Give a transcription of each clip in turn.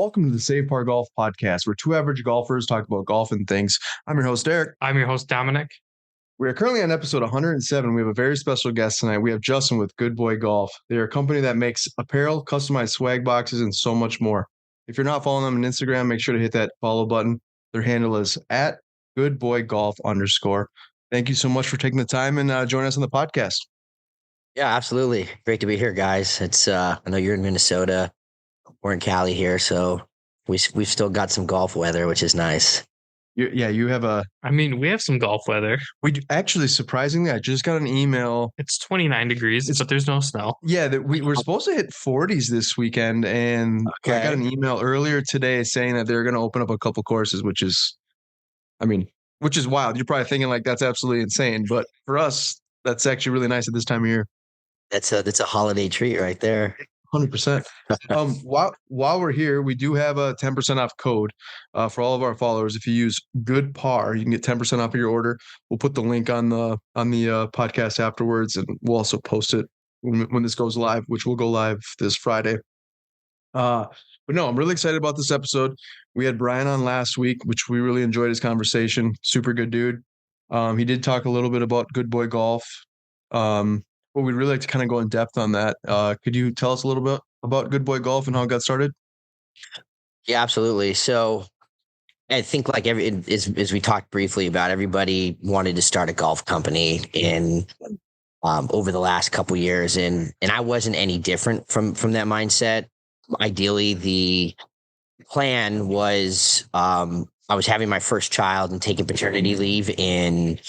Welcome to the Save Par Golf Podcast, where two average golfers talk about golf and things. I'm your host, Eric. I'm your host, Dominic. We are currently on episode 107. We have a very special guest tonight. We have Justin with Good Boy Golf. They are a company that makes apparel, customized swag boxes, and so much more. If you're not following them on Instagram, make sure to hit that follow button. Their handle is at goodboygolf_. Thank you so much for taking the time and joining us on the podcast. Yeah, absolutely. Great to be here, guys. It's I know you're in Minnesota. We're in Cali here, so we've still got some golf weather, which is nice. You have a... we have some golf weather. We do, actually, surprisingly, I just got an email. It's 29 degrees, but there's no snow. Yeah, that we're supposed to hit 40s this weekend, and I got an email earlier today saying that they're going to open up a couple courses, which is wild. You're probably thinking like that's absolutely insane, but for us, that's actually really nice at this time of year. That's a holiday treat right there. 100%. While we're here, we do have a 10% off code for all of our followers. If you use Good Par, you can get 10% off of your order. We'll put the link on the podcast afterwards, and we'll also post it when this goes live, which will go live this Friday. But no, I'm really excited about this episode. We had Brian on last week, which we really enjoyed his conversation. Super good dude. He did talk a little bit about Good Boy Golf. But we'd really like to kind of go in depth on that. Could you tell us a little bit about Good Boy Golf and how it got started? Yeah, absolutely. So I think like as we talked briefly about, everybody wanted to start a golf company in over the last couple of years. And I wasn't any different from that mindset. Ideally, the plan was I was having my first child and taking paternity leave in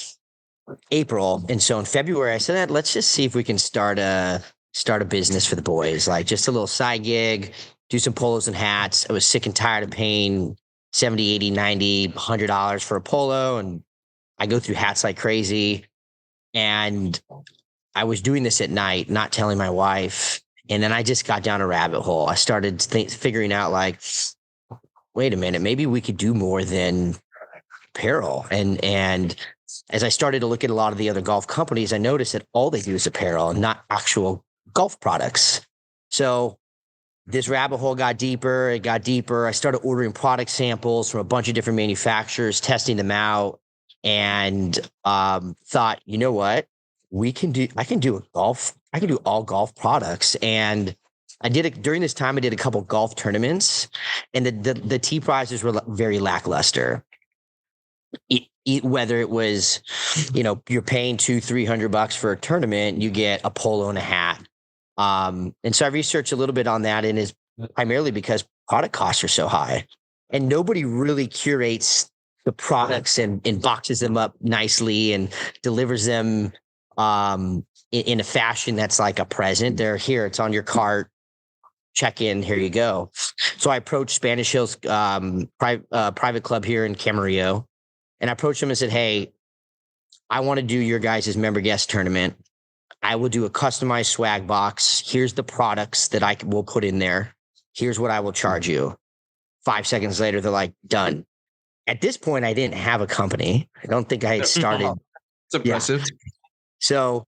April. And so in February, I said, let's just see if we can start a business for the boys, like just a little side gig, do some polos and hats. I was sick and tired of paying $70, $80, $90, $100 for a polo. And I go through hats like crazy. And I was doing this at night, not telling my wife. And then I just got down a rabbit hole. I started figuring out like, wait a minute, maybe we could do more than apparel. And as I started to look at a lot of the other golf companies, I noticed that all they do is apparel and not actual golf products. So this rabbit hole got deeper. It got deeper. I started ordering product samples from a bunch of different manufacturers, testing them out, and thought, you know what? I can do all golf products. And I did it during this time. I did a couple golf tournaments, and the tee prizes were very lackluster. Whether it was, you're paying $200-$300 for a tournament, you get a polo and a hat. And so I researched a little bit on that, and it's primarily because product costs are so high, and nobody really curates the products and boxes them up nicely and delivers them in a fashion that's like a present. They're here, it's on your cart. Check in, here you go. So I approached Spanish Hills private club here in Camarillo. And I approached them and said, hey, I want to do your guys' member guest tournament. I will do a customized swag box. Here's the products that I will put in there. Here's what I will charge you. 5 seconds later, they're like, done. At this point, I didn't have a company. I don't think I had started. It's impressive. Yeah. So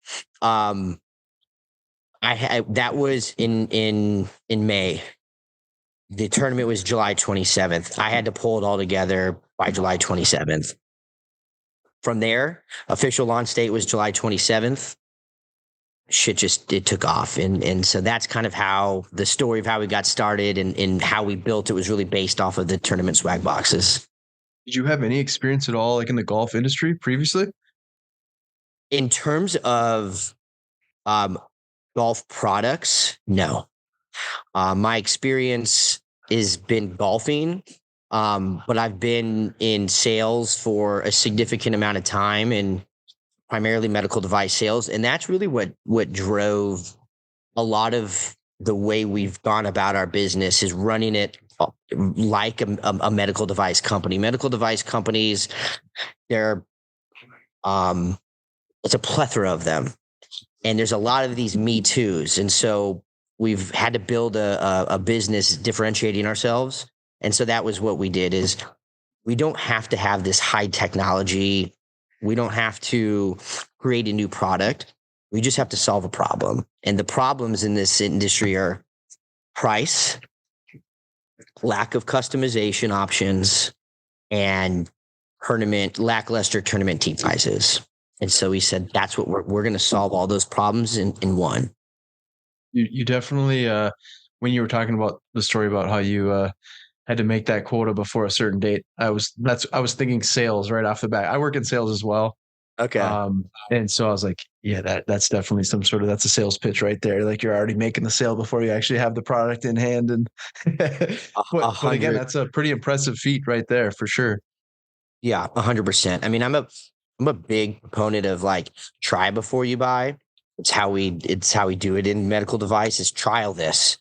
that was in May. The tournament was July 27th. I had to pull it all together by July 27th. From there, official launch date was July 27th. It took off. And so that's kind of how the story of how we got started and how we built it was really based off of the tournament swag boxes. Did you have any experience at all, like in the golf industry previously? In terms of golf products, no. My experience has been golfing. But I've been in sales for a significant amount of time, and primarily medical device sales. And that's really what drove a lot of the way we've gone about our business, is running it like a medical device company. Medical device companies, it's a plethora of them. And there's a lot of these Me Too's. And so we've had to build a business differentiating ourselves. And so that was what we did, is we don't have to have this high technology. We don't have to create a new product. We just have to solve a problem. And the problems in this industry are price, lack of customization options, and lackluster tournament team sizes. And so he said, that's what we're going to solve all those problems in one. You definitely, when you were talking about the story about how you had to make that quota before a certain date, I was thinking sales right off the bat. I work in sales as well. Okay. And so I was like, yeah, that's definitely that's a sales pitch right there. Like you're already making the sale before you actually have the product in hand. And but again, that's a pretty impressive feat right there for sure. Yeah, 100%. I mean, I'm a big proponent of like try before you buy. It's how we do it in medical devices. Trial this.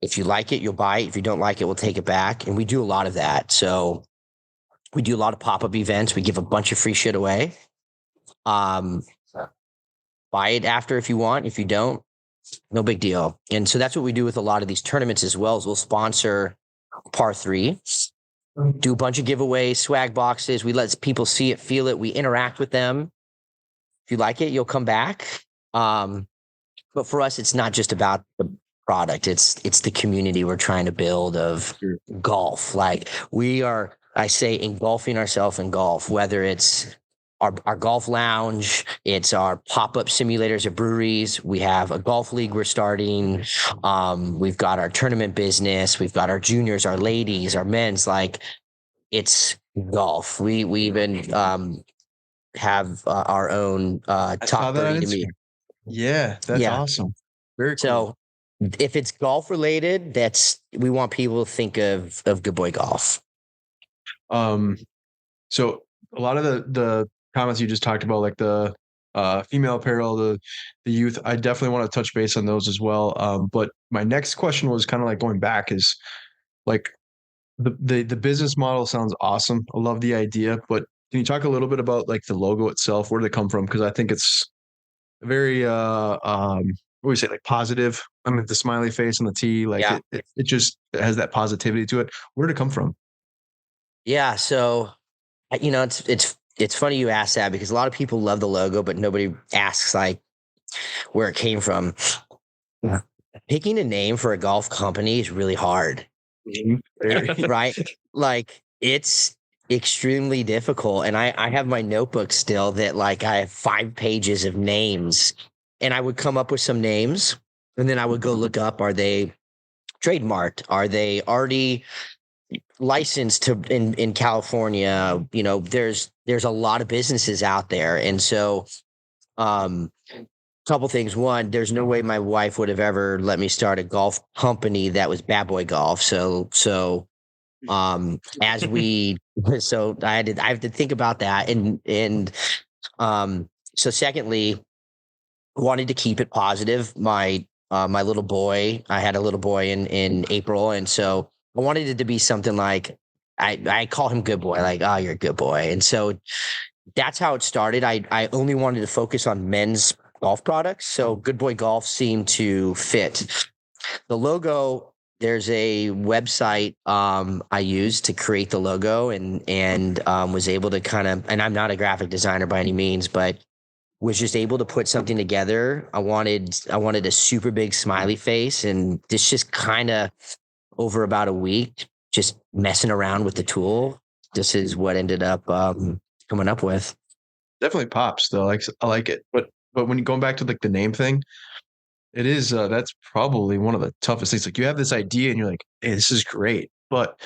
If you like it, you'll buy it. If you don't like it, we'll take it back. And we do a lot of that. So we do a lot of pop-up events. We give a bunch of free shit away. Buy it after if you want. If you don't, no big deal. And so that's what we do with a lot of these tournaments as well, is we'll sponsor par 3, do a bunch of giveaways, swag boxes. We let people see it, feel it. We interact with them. If you like it, you'll come back. But for us, it's not just about the product. It's the community we're trying to build of golf. Like I say, engulfing ourselves in golf, whether it's our golf lounge, it's our pop-up simulators at breweries. We have a golf league we're starting. We've got our tournament business. We've got our juniors, our ladies, our men's. Like, it's golf. We even have our own top 30 to me. Yeah, that's awesome. Very cool. So if it's golf related, we want people to think of Good Boy Golf. So a lot of the comments you just talked about, like the female apparel, the youth, I definitely want to touch base on those as well. But my next question was kind of like going back is like the business model sounds awesome. I love the idea, but can you talk a little bit about like the logo itself? Where did it come from? Because I think it's very what do we say, like positive. I mean, the smiley face and the T, like it just has that positivity to it. Where did it come from? Yeah, so it's funny you ask that, because a lot of people love the logo, but nobody asks like where it came from. Yeah. Picking a name for a golf company is really hard, right? Like, it's extremely difficult. And I have my notebook still that like I have 5 pages of names, and I would come up with some names, and then I would go look up, are they trademarked? Are they already licensed in California? There's a lot of businesses out there. And so couple things. One, there's no way my wife would have ever let me start a golf company that was Bad Boy Golf. So I have to think about that. And so secondly, wanted to keep it positive. My little boy, I had a little boy in April. And so I wanted it to be something like, I call him Good Boy, like, oh, you're a good boy. And so that's how it started. I only wanted to focus on men's golf products. So Good Boy Golf seemed to fit. The logo, there's a website I used to create the logo, and was able to kind of, and I'm not a graphic designer by any means, but was just able to put something together. I wanted a super big smiley face, and this just kind of over about a week, just messing around with the tool. This is what ended up coming up with. Definitely pops though. I like it, but when you going back to like the name thing, it is that's probably one of the toughest things. Like, you have this idea and you're like, hey, this is great, but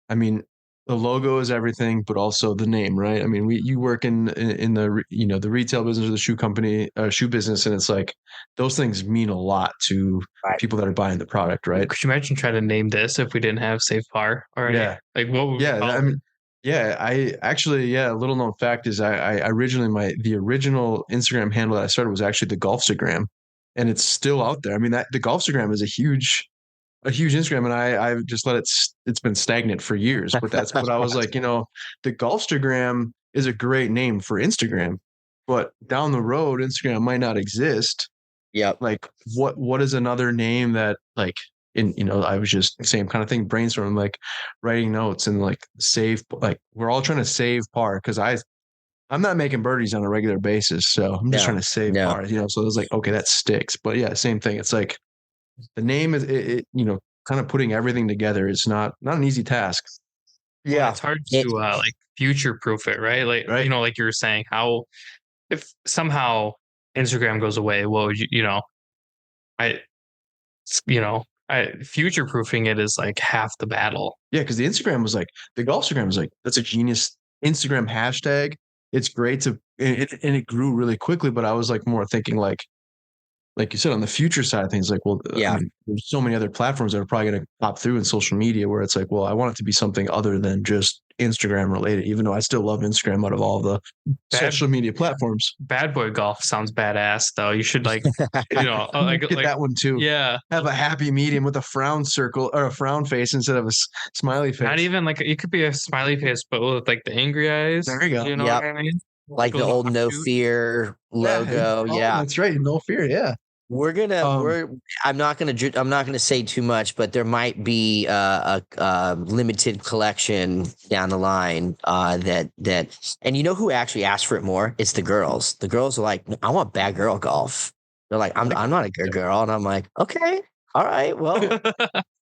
I mean, the logo is everything, but also the name, right? I mean, you work in the the retail business or the shoe business, and it's like those things mean a lot to people that are buying the product, right? Could you imagine trying to name this if we didn't have Safe Par already? Yeah, like what would I mean, I actually, a little known fact is I originally the original Instagram handle that I started was actually the Golfstagram, and it's still out there. I mean, the Golfstagram is a huge Instagram, and I've just let it's been stagnant for years. But that's what I was like, the Golfstagram is a great name for Instagram, but down the road, Instagram might not exist. Yeah. Like, what is another name that, like, I was just same kind of thing, brainstorming, like writing notes and like save, like we're all trying to save par, because I'm not making birdies on a regular basis, so I'm just trying to save par, so it was like, okay, that sticks. But yeah, same thing. It's like the name is kind of putting everything together is not an easy task. Well, it's hard to like future proof it, right? Like Right. like you were saying, how if somehow Instagram goes away, well, I I future proofing it is like half the battle. Yeah, because the Golfstagram was like, that's a genius Instagram hashtag. It's great and it grew really quickly, but I was like more thinking like you said, on the future side of things, like, well, Yeah. I mean, there's so many other platforms that are probably going to pop through in social media where it's like, well, I want it to be something other than just Instagram related, even though I still love Instagram out of all the social media platforms. Bad boy golf sounds badass though. You should like, Get that one too. Yeah. Have a happy medium with a frown circle or a frown face instead of a smiley face. Not even like it could be a smiley face, but with like the angry eyes. There you go. You know what I mean? Like the old No Fear logo. Yeah. That's right. No Fear. Yeah. We're gonna. I'm not gonna say too much, but there might be a limited collection down the line. And you know who actually asked for it more? It's the girls. The girls are like, I want bad girl golf. They're like, I'm not a good girl, and I'm like, okay, all right, well,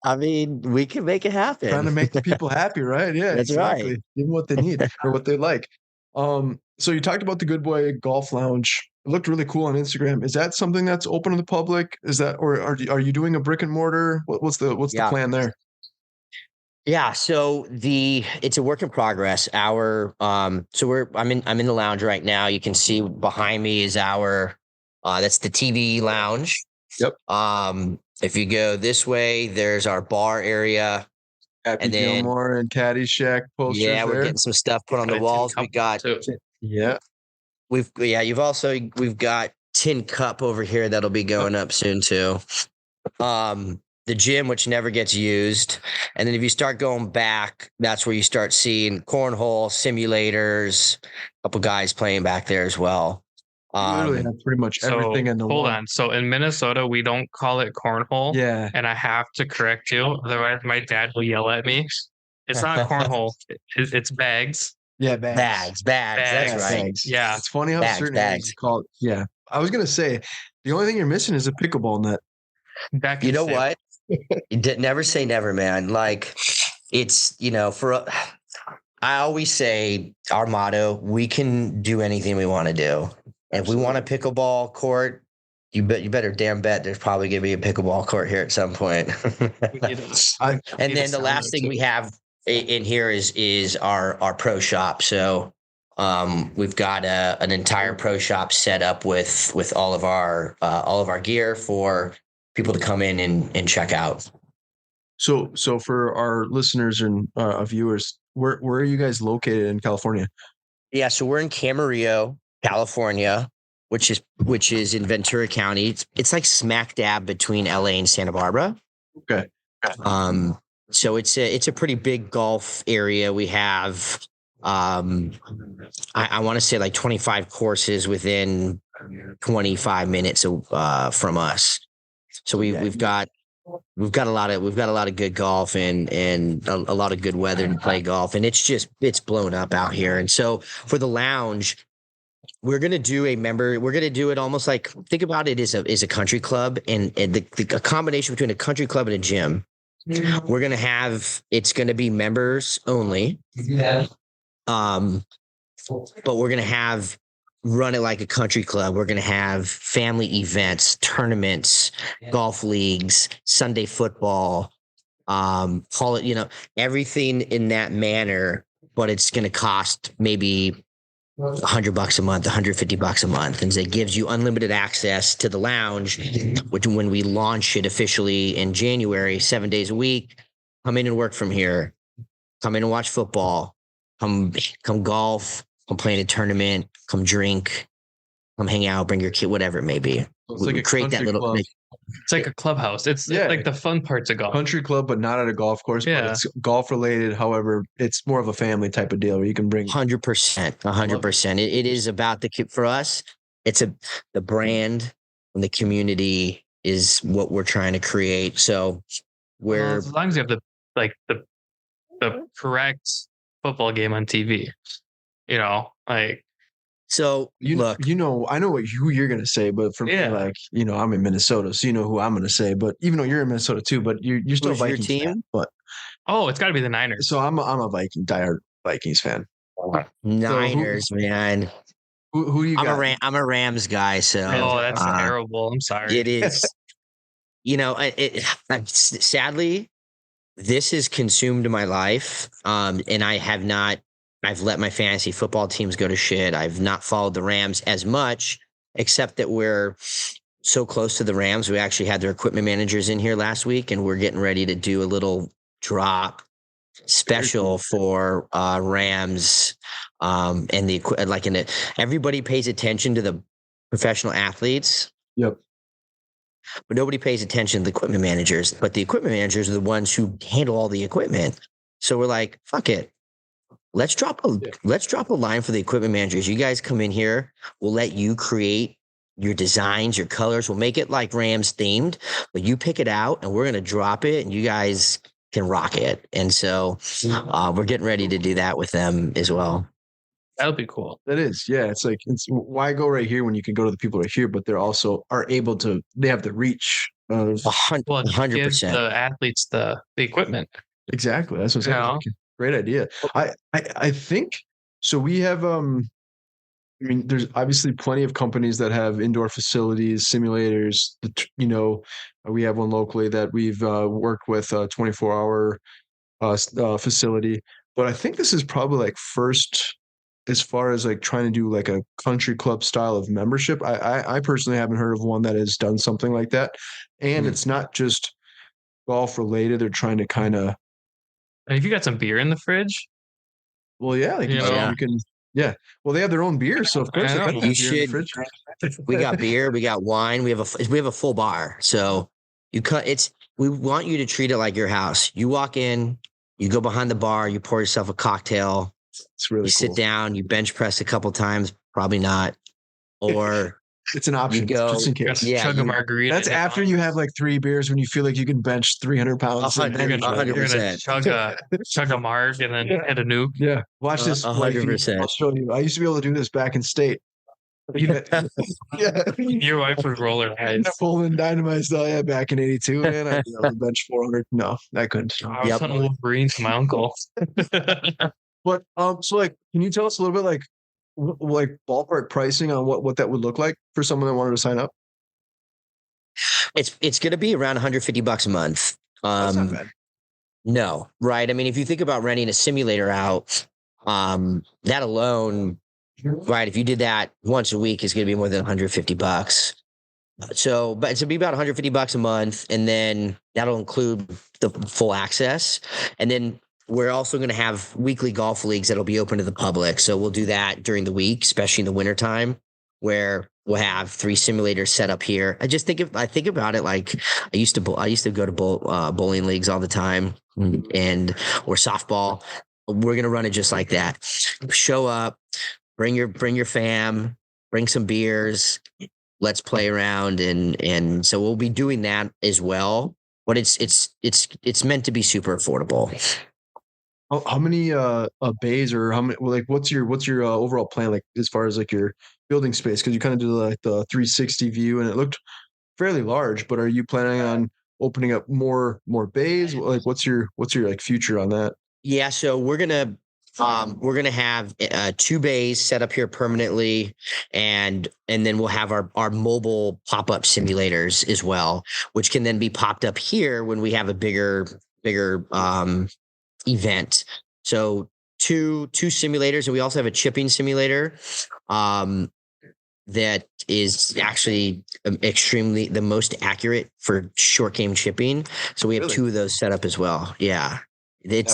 I mean, we can make it happen. Trying to make the people happy, right? Yeah, that's exactly. right. Give them what they need or what they like. So you talked about the Good Boy Golf Lounge. It looked really cool on Instagram. Is that something that's open to the public? Is that, or are you doing a brick and mortar? What's the plan there? Yeah, so it's a work in progress. I'm in the lounge right now. You can see behind me is that's the TV lounge. Yep. If you go this way, there's our bar area. Happy Gilmore and Caddyshack posters. Yeah, we're getting some stuff put on the walls. We got we've got Tin Cup over here that'll be going up soon too. The gym, which never gets used, and then if you start going back, that's where you start seeing cornhole simulators. A couple guys playing back there as well. Literally have pretty much everything in the hold on. So in Minnesota, we don't call it cornhole. Yeah. And I have to correct you. Otherwise, my dad will yell at me. It's not cornhole. It's bags. Yeah, bags. That's right. Bags. Yeah. It's funny how certain bags call it. Yeah. I was going to say, the only thing you're missing is a pickleball net. You know what? Never say never, man. Like it's, I always say our motto, we can do anything we want to do. And if we want a pickleball court, you better damn bet there's probably going to be a pickleball court here at some point. And then the last thing we have in here is our pro shop. So we've got an entire pro shop set up with all of our gear for people to come in and check out. So for our listeners and viewers, where are you guys located in California? Yeah, so we're in Camarillo, California, which is in Ventura County. It's like smack dab between LA and Santa Barbara. Okay. So it's a pretty big golf area. We have I want to say like 25 courses within 25 minutes from us. So we've got a lot of good golf and a lot of good weather to play golf, and it's blown up out here. And so for the lounge, we're gonna do it almost like, think about it as a country club, and a combination between a country club and a gym. We're gonna have, it's gonna be members only. Yeah. But we're gonna run it like a country club. We're going to have family events, tournaments, golf leagues, Sunday football, call it, everything in that manner, but it's going to cost maybe $100 a month, $150 a month. And it gives you unlimited access to the lounge, which when we launch it officially in January, 7 days a week, come in and work from here, come in and watch football, come golf, come play in a tournament, come drink, come hang out, bring your kid, whatever it may be. We create that little club. It's like a clubhouse. It's like the fun parts of golf. Country club, but not at a golf course. Yeah. But it's golf related. However, it's more of a family type of deal where you can bring 100%. It is about for us. It's the brand and the community is what we're trying to create. So as long as you have the correct football game on TV, So look, I know who you're gonna say, but for me, Yeah. like, I'm in Minnesota, so you know who I'm gonna say. But even though you're in Minnesota too, but you're still a who's your Vikings fan. team? But Oh, it's got to be the Niners. so I'm a diehard Vikings fan. Niners, man. Who do you got? I'm a Rams guy, so Oh, that's terrible. I'm sorry. it is. Sadly, this has consumed my life, and I've let my fantasy football teams go to shit. I've not followed the Rams as much, except that we're so close to the Rams. We actually had their equipment managers in here last week, and we're getting ready to do a little drop special for Rams, and everybody pays attention to the professional athletes. Yep. But nobody pays attention to the equipment managers. But the equipment managers are the ones who handle all the equipment. So we're like, fuck it. Let's drop a line for the equipment managers. You guys come in here. We'll let you create your designs, your colors. We'll make it like Rams themed, but you pick it out and we're going to drop it and you guys can rock it. And so we're getting ready to do that with them as well. That would be cool. That is, yeah. It's like, why go right here when you can go to the people right here, but they're also are able to. They have the reach of 100%. Give the athletes the equipment. Exactly. That's what I'm saying. Great idea. I think so. We have I mean, there's obviously plenty of companies that have indoor facilities, simulators. We have one locally that we've worked with, a 24-hour facility. But I think this is probably like first as far as like trying to do like a country club style of membership. I personally haven't heard of one that has done something like that. And it's not just golf related. They're trying to kind of. And if you got some beer in the fridge, well, yeah, like you can. Yeah, well, they have their own beer, so of course you should. We got beer, we got wine, we have a full bar. So we want you to treat it like your house. You walk in, you go behind the bar, you pour yourself a cocktail. It's really you cool. Sit down, you bench press a couple times, probably not, or. It's an option, just in case. Chug a margarita. That's after you have like 3 beers when you feel like you can bench 300 pounds. 100%. Chug a marg and then hit a nuke. Yeah, watch this. 100%. I'll show you. I used to be able to do this back in state. Your wife would roll her eyes. Pulling dynamite style, yeah, back in '82, man. I bench 400. No, I couldn't. I was hunting Wolverine to my uncle. But so like, can you tell us a little bit like ballpark pricing on what that would look like for someone that wanted to sign up? It's going to be around $150 a month. That's not bad. No, right? I mean, if you think about renting a simulator out, that alone, right? If you did that once a week, is going to be more than $150. So, but it's going to be about $150 a month, and then that'll include the full access, and then we're also going to have weekly golf leagues that'll be open to the public. So we'll do that during the week, especially in the wintertime, where we'll have 3 simulators set up here. I think about it like I used to go to bowling leagues all the time, or softball. We're going to run it just like that. Show up, bring your fam, bring some beers, let's play around. And so we'll be doing that as well, but it's meant to be super affordable. How many bays, or how many, like what's your overall plan, like as far as like your building space? Because you kind of do like the 360 view and it looked fairly large, but are you planning on opening up more bays? Like what's your like future on that? Yeah, so we're gonna have 2 bays set up here permanently, and then we'll have our mobile pop-up simulators as well, which can then be popped up here when we have a bigger event. So two simulators, and we also have a chipping simulator that is actually extremely the most accurate for short game chipping. So we have 2 of those set up as well. Yeah, it's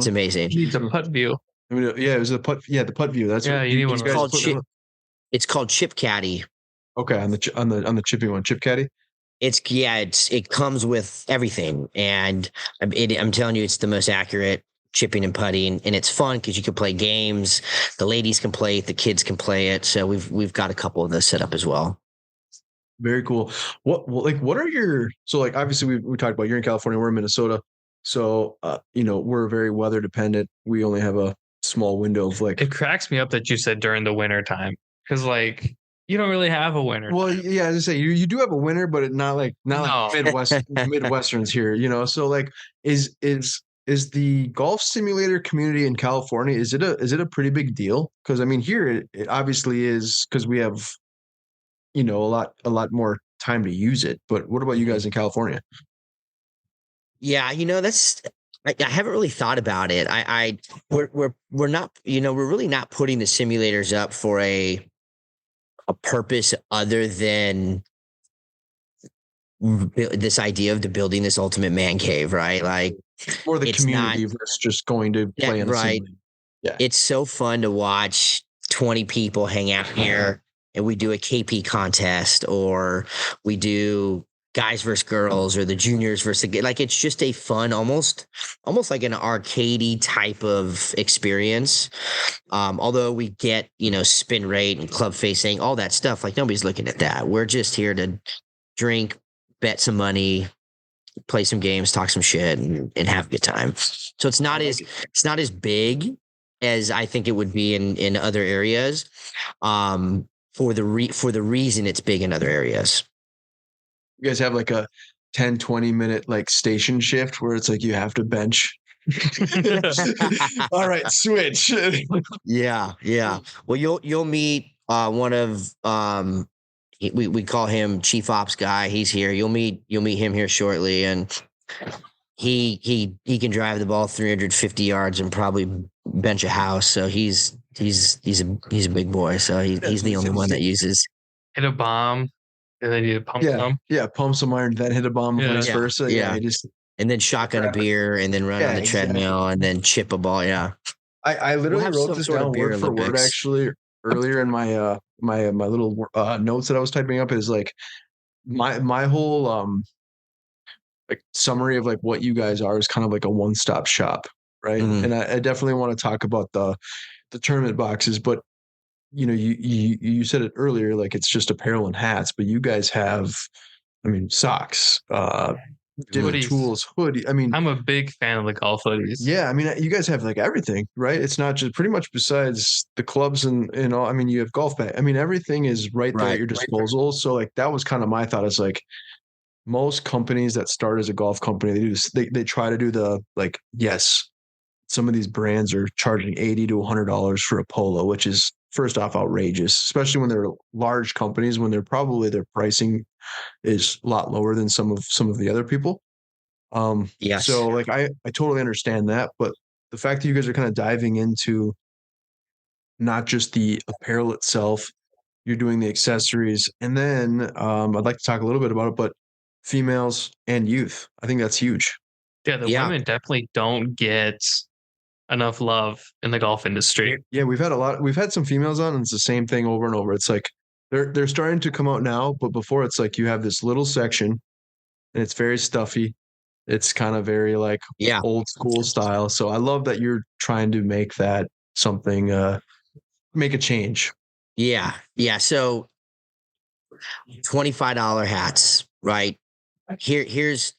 amazing. You need the putt view. I mean, yeah, it was the putt. Yeah, the putt view. That's you need one. It's called Chip Caddy. Okay, on the chipping one, Chip Caddy. It comes with everything, and I'm telling you, it's the most accurate chipping and putting, and it's fun because you can play games. The ladies can play it, the kids can play it. So we've got a couple of those set up as well. Very cool. What are your, so like obviously we talked about, you're in California, we're in Minnesota, so we're very weather dependent. We only have a small window of like. It cracks me up that you said during the winter time, because like you don't really have a winter. Well, time. yeah, as I say, you do have a winter, but not like No. Midwesterns here, you know. So like, is the golf simulator community in California, is it a pretty big deal? Because I mean, here it obviously is, because we have, you know, a lot more time to use it. But what about you guys in California? Yeah, that's I haven't really thought about it. We're not, we're really not putting the simulators up for a purpose other than this idea of building this ultimate man cave, right? Like, Or the it's community versus just going to play in a right. simulator. Yeah. It's so fun to watch 20 people hang out here and we do a KP contest, or we do guys versus girls, or the juniors versus like, it's just a fun, almost like an arcadey type of experience. Although we get, spin rate and club facing, all that stuff, like nobody's looking at that. We're just here to drink, bet some money, play some games, talk some shit, and have a good time. So it's not as big as I think it would be in other areas. For the reason it's big in other areas. You guys have like a 10-20 minute like station shift where it's like you have to bench. All right, switch. Yeah. Well, you'll meet one of we call him Chief Ops guy. He's here. You'll meet him here shortly, and he can drive the ball 350 yards and probably bench a house. So he's a big boy. So he's the only one that uses. Hit a bomb, and then you pump some. Yeah, pump some iron, then hit a bomb, vice versa. Yeah. And then shotgun a beer, and then run on the treadmill, and then chip a ball. Yeah. I literally wrote this down word for word actually earlier in my my little notes that I was typing up. Is like my whole like summary of like what you guys are is kind of like a one-stop shop, right? Mhm. And I definitely want to talk about the tournament boxes, but you said it earlier, like it's just apparel and hats, but you guys have, I mean, socks, different Hoodies. tools, hoodie. I mean, I'm a big fan of the golf hoodies. yeah, I mean, you guys have like everything, right? It's not just pretty much besides the clubs and all. I mean, you have golf bag. I mean, everything is right there at your disposal. So like that was kind of my thought. Is like most companies that start as a golf company, they try to do the like, yes, some of these brands are charging $80 to $100 for a polo, which is first off outrageous, especially when they're large companies, when they're probably their pricing is a lot lower than some of the other people. Yes. So like I totally understand that, but the fact that you guys are kind of diving into not just the apparel itself, you're doing the accessories, and then I'd like to talk a little bit about it, but females and youth, I think that's huge. Yeah, the women definitely don't get enough love in the golf industry. Yeah, we've had some females on, and it's the same thing over and over. It's like they're starting to come out now, but before it's like you have this little section and it's very stuffy. It's kind of very like old school style. So I love that you're trying to make that something, make a change. Yeah. So $25 hats, right? Here's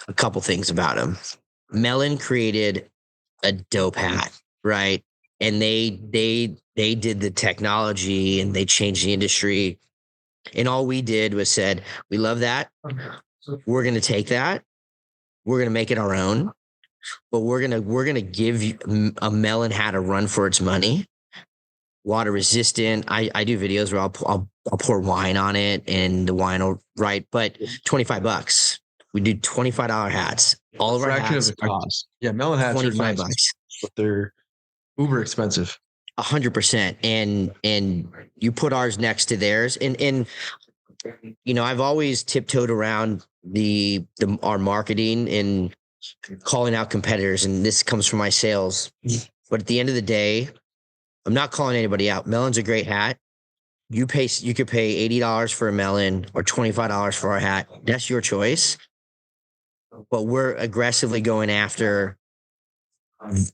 a couple things about them. Melon created a dope hat, right? And they did the technology and they changed the industry. And all we did was said, we love that. We're going to take that. We're going to make it our own, but we're going to give you a Melon hat a run for its money. Water resistant. I do videos where I'll pour wine on it and the wine will, right? But $25. We do $25 hats. All of our hats of the cost. Yeah, Melon hats are nice, but they're uber expensive. 100%. And you put ours next to theirs. And I've always tiptoed around our marketing and calling out competitors, and this comes from my sales. But at the end of the day, I'm not calling anybody out. Melon's a great hat. You could pay $80 for a Melon or $25 for our hat. That's your choice. But we're aggressively going after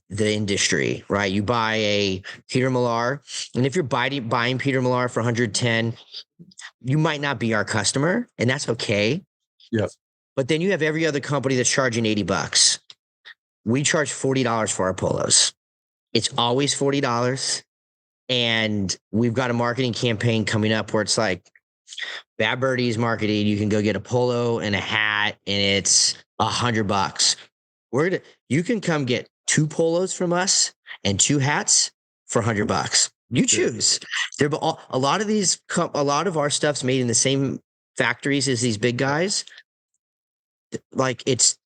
the industry, right? You buy a Peter Millar, and if you're buying Peter Millar for $110, you might not be our customer, and that's okay. Yep. But then you have every other company that's charging $80. We charge $40 for our polos. It's always $40. And we've got a marketing campaign coming up where it's like Bad Birdie's marketing. You can go get a polo and a hat, and it's $100. You can come get 2 polos from us and 2 hats for $100. You choose. A lot of our stuff's made in the same factories as these big guys. Like it's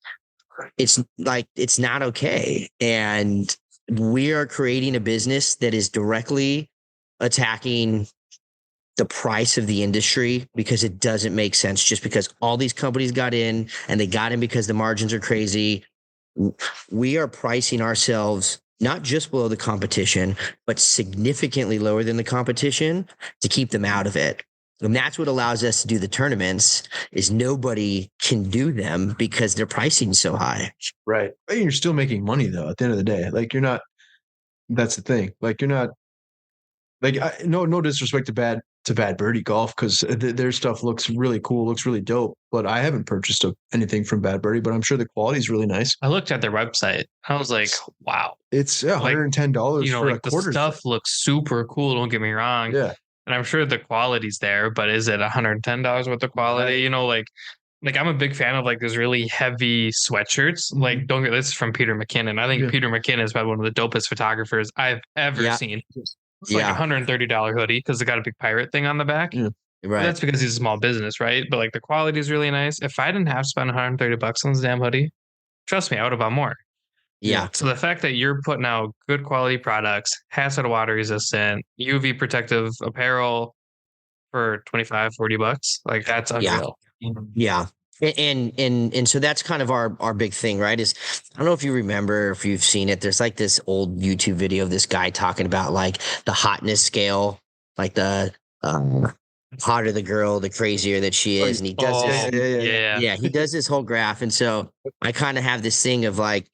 not okay. And we are creating a business that is directly attacking the price of the industry because it doesn't make sense. Just because all these companies got in, and they got in because the margins are crazy. We are pricing ourselves not just below the competition, but significantly lower than the competition to keep them out of it. And that's what allows us to do the tournaments, is nobody can do them because their pricing so high. Right. And you're still making money though, at the end of the day. Like you're not, that's the thing. Like you're not, like no disrespect to Bad Birdie Golf, because their stuff looks really cool, looks really dope. But I haven't purchased anything from Bad Birdie, but I'm sure the quality is really nice. I looked at their website. I was like, wow. It's $110 you know, for like a quarter. the stuff looks super cool. Don't get me wrong. Yeah. And I'm sure the quality's there, but is it $110 worth of quality? Right. You know, like I'm a big fan of like those really heavy sweatshirts. Mm-hmm. Like, don't get this is from Peter McKinnon. I think Peter McKinnon is probably one of the dopest photographers I've ever seen. It's like $130 hoodie because it got a big pirate thing on the back. Yeah. Right. That's because he's a small business, right? But like the quality is really nice. If I didn't have to spend $130 on this damn hoodie, trust me, I would have bought more. Yeah. So the fact that you're putting out good quality products, hats that are water resistant, UV protective apparel for $25-$40, like that's unreal. Yeah. And so that's kind of our big thing, right? Is I don't know if you remember, if you've seen it, there's like this old YouTube video of this guy talking about like the hotness scale, like the hotter the girl, the crazier that she is. And he does this. He does this whole graph. And so I kind of have this thing of like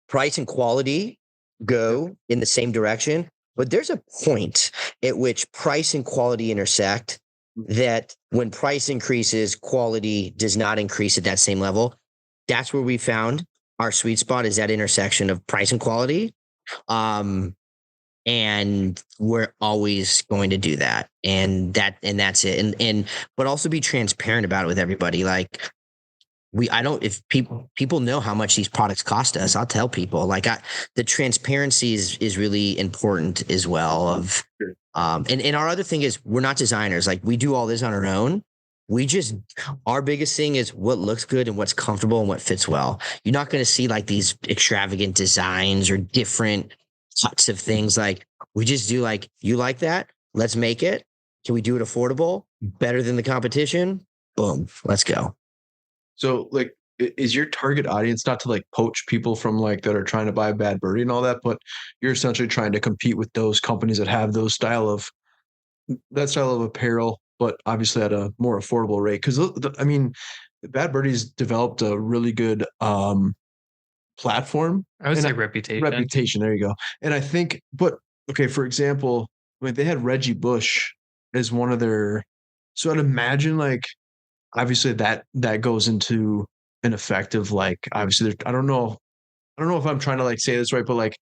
price and quality go in the same direction, but there's a point at which price and quality intersect, that when price increases, quality does not increase at that same level. That's where we found our sweet spot, is that intersection of price and quality. And we're always going to do that. And that's it. And but also be transparent about it with everybody. Like if people know how much these products cost us, I'll tell people. Like the transparency is really important as well. And our other thing is, we're not designers. Like we do all this on our own. Our biggest thing is what looks good and what's comfortable and what fits well. You're not going to see like these extravagant designs or different cuts of things. Like we just do like, you like that? Let's make it. Can we do it affordable? Better than the competition? Boom. Let's go. So like, is your target audience not to like poach people from like that are trying to buy Bad Birdie and all that, but you're essentially trying to compete with those companies that have that style of apparel, but obviously at a more affordable rate? Because I mean, Bad Birdie's developed a really good platform. I would say reputation. There you go. And I think, but okay, for example, when they had Reggie Bush as one of their, so I'd imagine like, obviously that goes into an effect of like, obviously I don't know if I'm trying to like say this right, but like,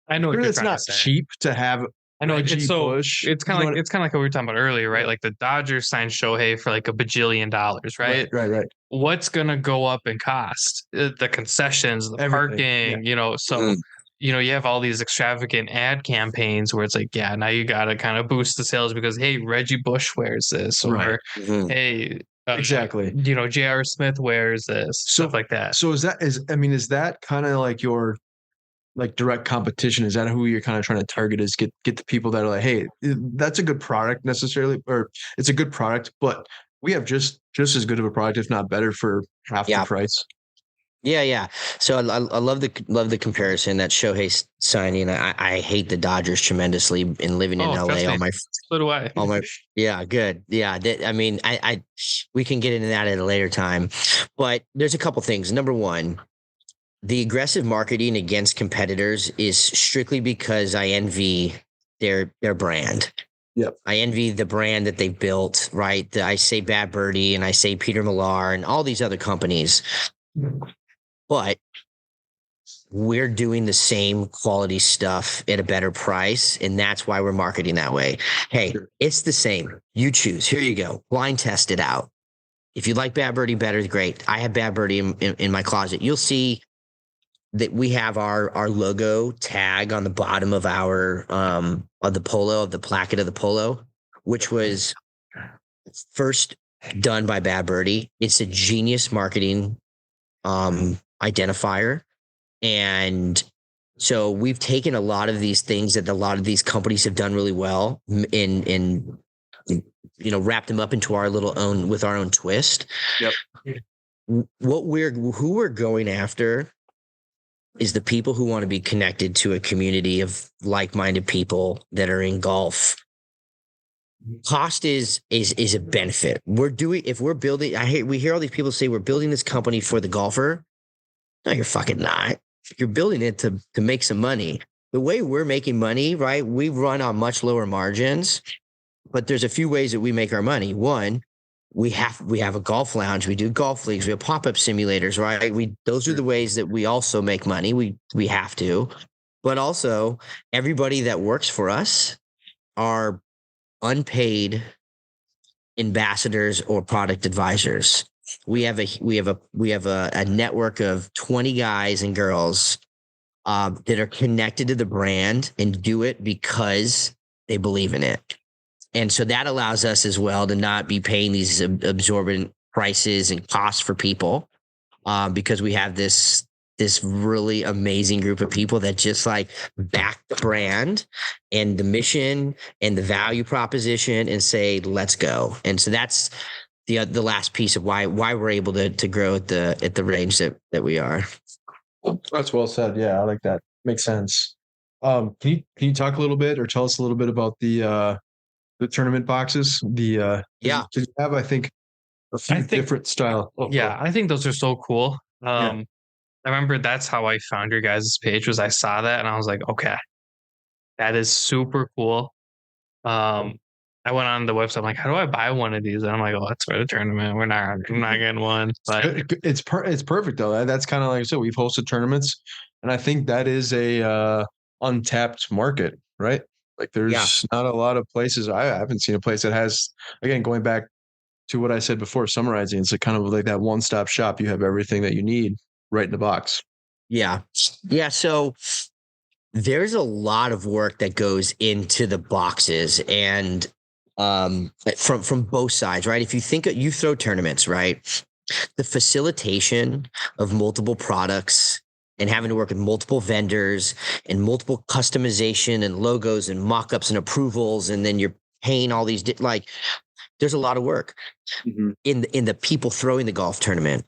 I know it's not cheap to have. I know Reggie it's Bush, it's kind of like what we were talking about earlier, right? Like the Dodgers signed Shohei for like $1 bajillion, right? Right. What's gonna go up in cost? The concessions, the parking, you know. So you know, you have all these extravagant ad campaigns where it's like, yeah, now you gotta kind of boost the sales because hey, Reggie Bush wears this, or hey. Exactly. You know, J.R. Smith wears this, stuff like that. So is that kind of like your like direct competition? Is that who you're kind of trying to target? Is get the people that are like, hey, that's a good product necessarily, or it's a good product, but we have just as good of a product, if not better, for half the price. Yeah. So I love the comparison that Shohei signing. I hate the Dodgers tremendously in living in LA. So do I. Yeah, good. Yeah. I mean, we can get into that at a later time, but there's a couple things. Number one, the aggressive marketing against competitors is strictly because I envy their brand. Yep. I envy the brand that they've built, right? I say Bad Birdie and I say Peter Millar and all these other companies. But we're doing the same quality stuff at a better price. And that's why we're marketing that way. Hey, it's the same. You choose. Here you go. Blind test it out. If you like Bad Birdie better, great. I have Bad Birdie in my closet. You'll see that we have our logo tag on the bottom of our of the polo, of the placket of the polo, which was first done by Bad Birdie. It's a genius marketing identifier. And so we've taken a lot of these things that a lot of these companies have done really well in wrap them up into our own twist. Yep. Who we're going after is the people who want to be connected to a community of like-minded people that are in golf. Cost is a benefit. We hear all these people say we're building this company for the golfer. No, you're fucking not. You're building it to make some money. The way we're making money, right? We run on much lower margins, but there's a few ways that we make our money. One, we have a golf lounge. We do golf leagues. We have pop-up simulators, right? Those are the ways that we also make money. We have to, but also everybody that works for us are unpaid ambassadors or product advisors. We have a network of 20 guys and girls that are connected to the brand and do it because they believe in it. And so that allows us as well to not be paying these absorbent prices and costs for people because we have this really amazing group of people that just like back the brand and the mission and the value proposition and say, let's go. And so that's the last piece of why we're able to grow at the range that we are. That's well said. Yeah, I like that. Makes sense. Can you talk a little bit or tell us a little bit about the tournament boxes? You have, I think, a few different style. I think those are so cool. I remember that's how I found your guys' page. Was I saw that and I was like, okay, that is super cool. I went on the website. I'm like, how do I buy one of these? And I'm like, oh, that's for the tournament. I'm not getting one. But it's perfect though. That's kind of like I said, we've hosted tournaments, and I think that is a untapped market, right? Like there's not a lot of places. I haven't seen a place that has, again, going back to what I said before, summarizing, it's kind of like that one-stop shop. You have everything that you need right in the box. Yeah. So there's a lot of work that goes into the boxes and from both sides, right? If you think you throw tournaments, right? The facilitation of multiple products and having to work with multiple vendors and multiple customization and logos and mock-ups and approvals, and then you're paying all these there's a lot of work in the people throwing the golf tournament.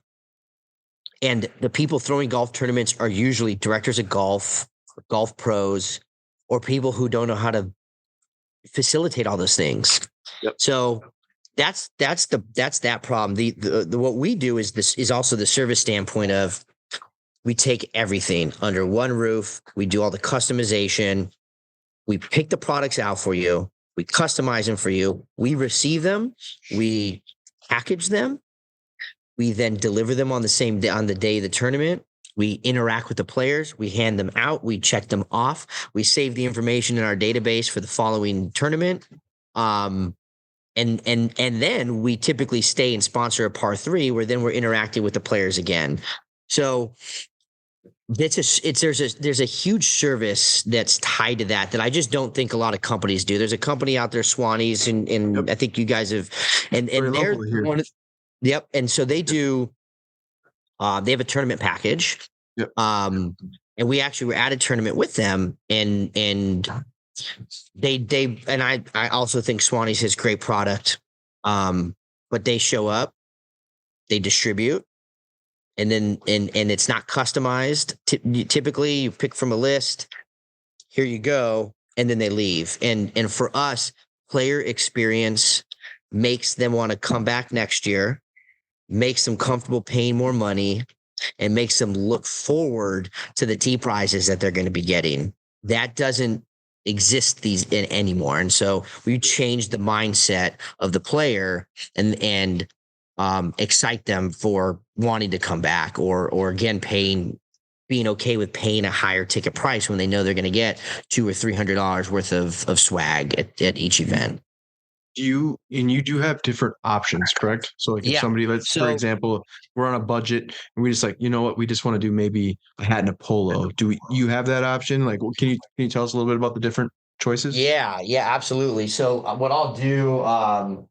And the people throwing golf tournaments are usually directors of golf, golf pros, or people who don't know how to facilitate all those things. Yep. So that's that problem. The what we do is also the service standpoint of we take everything under one roof. We do all the customization. We pick the products out for you. We customize them for you. We receive them. We package them. We then deliver them on the same day, on the day of the tournament. We interact with the players. We hand them out. We check them off. We save the information in our database for the following tournament. And then we typically stay and sponsor a par 3 where then we're interacting with the players again. So there's a huge service that's tied to that I just don't think a lot of companies do. There's a company out there, Swannies, and I think you guys have, and they're one of, yep. And so they do, they have a tournament package. Yep. And we actually were at a tournament with them, and they and I also think Swannies has great product. But they show up, they distribute, and then and it's not customized. Typically, you pick from a list. Here you go, and then they leave. And for us, player experience makes them want to come back next year, makes them comfortable paying more money, and makes them look forward to the tee prizes that they're going to be getting. That doesn't exist anymore. And so we changed the mindset of the player and excite them for wanting to come back or again, paying being okay with paying a higher ticket price when they know they're going to get $200 or $300 worth of swag at each event. You do have different options, correct? So like if somebody, for example, we're on a budget and we just like, you know what, we just want to do maybe a hat and a polo. You have that option? Like, can you tell us a little bit about the different choices? Yeah, absolutely. So what I'll do,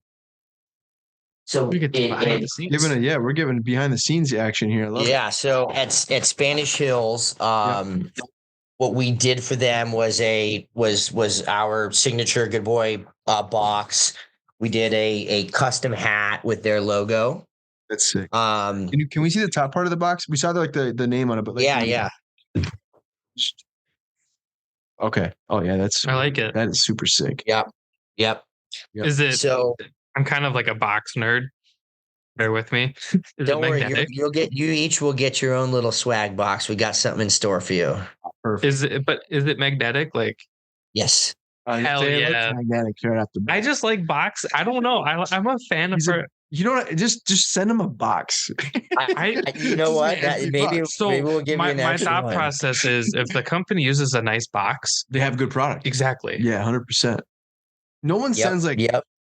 so we get behind the scenes. We're giving behind the scenes action here. I love it. So at Spanish Hills, what we did for them was our signature Good Boy box. We did a custom hat with their logo. That's sick. Can we see the top part of the box? We saw the name on it, but yeah. Okay. Oh yeah, I like it. That is super sick. Yep. Is it? So I'm kind of like a box nerd. Bear with me. Don't worry, you each will get your own little swag box. We got something in store for you. Perfect. Is it magnetic? Like, yes. Hell yeah. Magnetic right off the bat. I just like box. I don't know. I'm a fan of her. You know what? Just send them a box. You know what? Maybe we'll give you an my thought process is if the company uses a nice box, they have good product. Exactly. Yeah, 100%. No one sends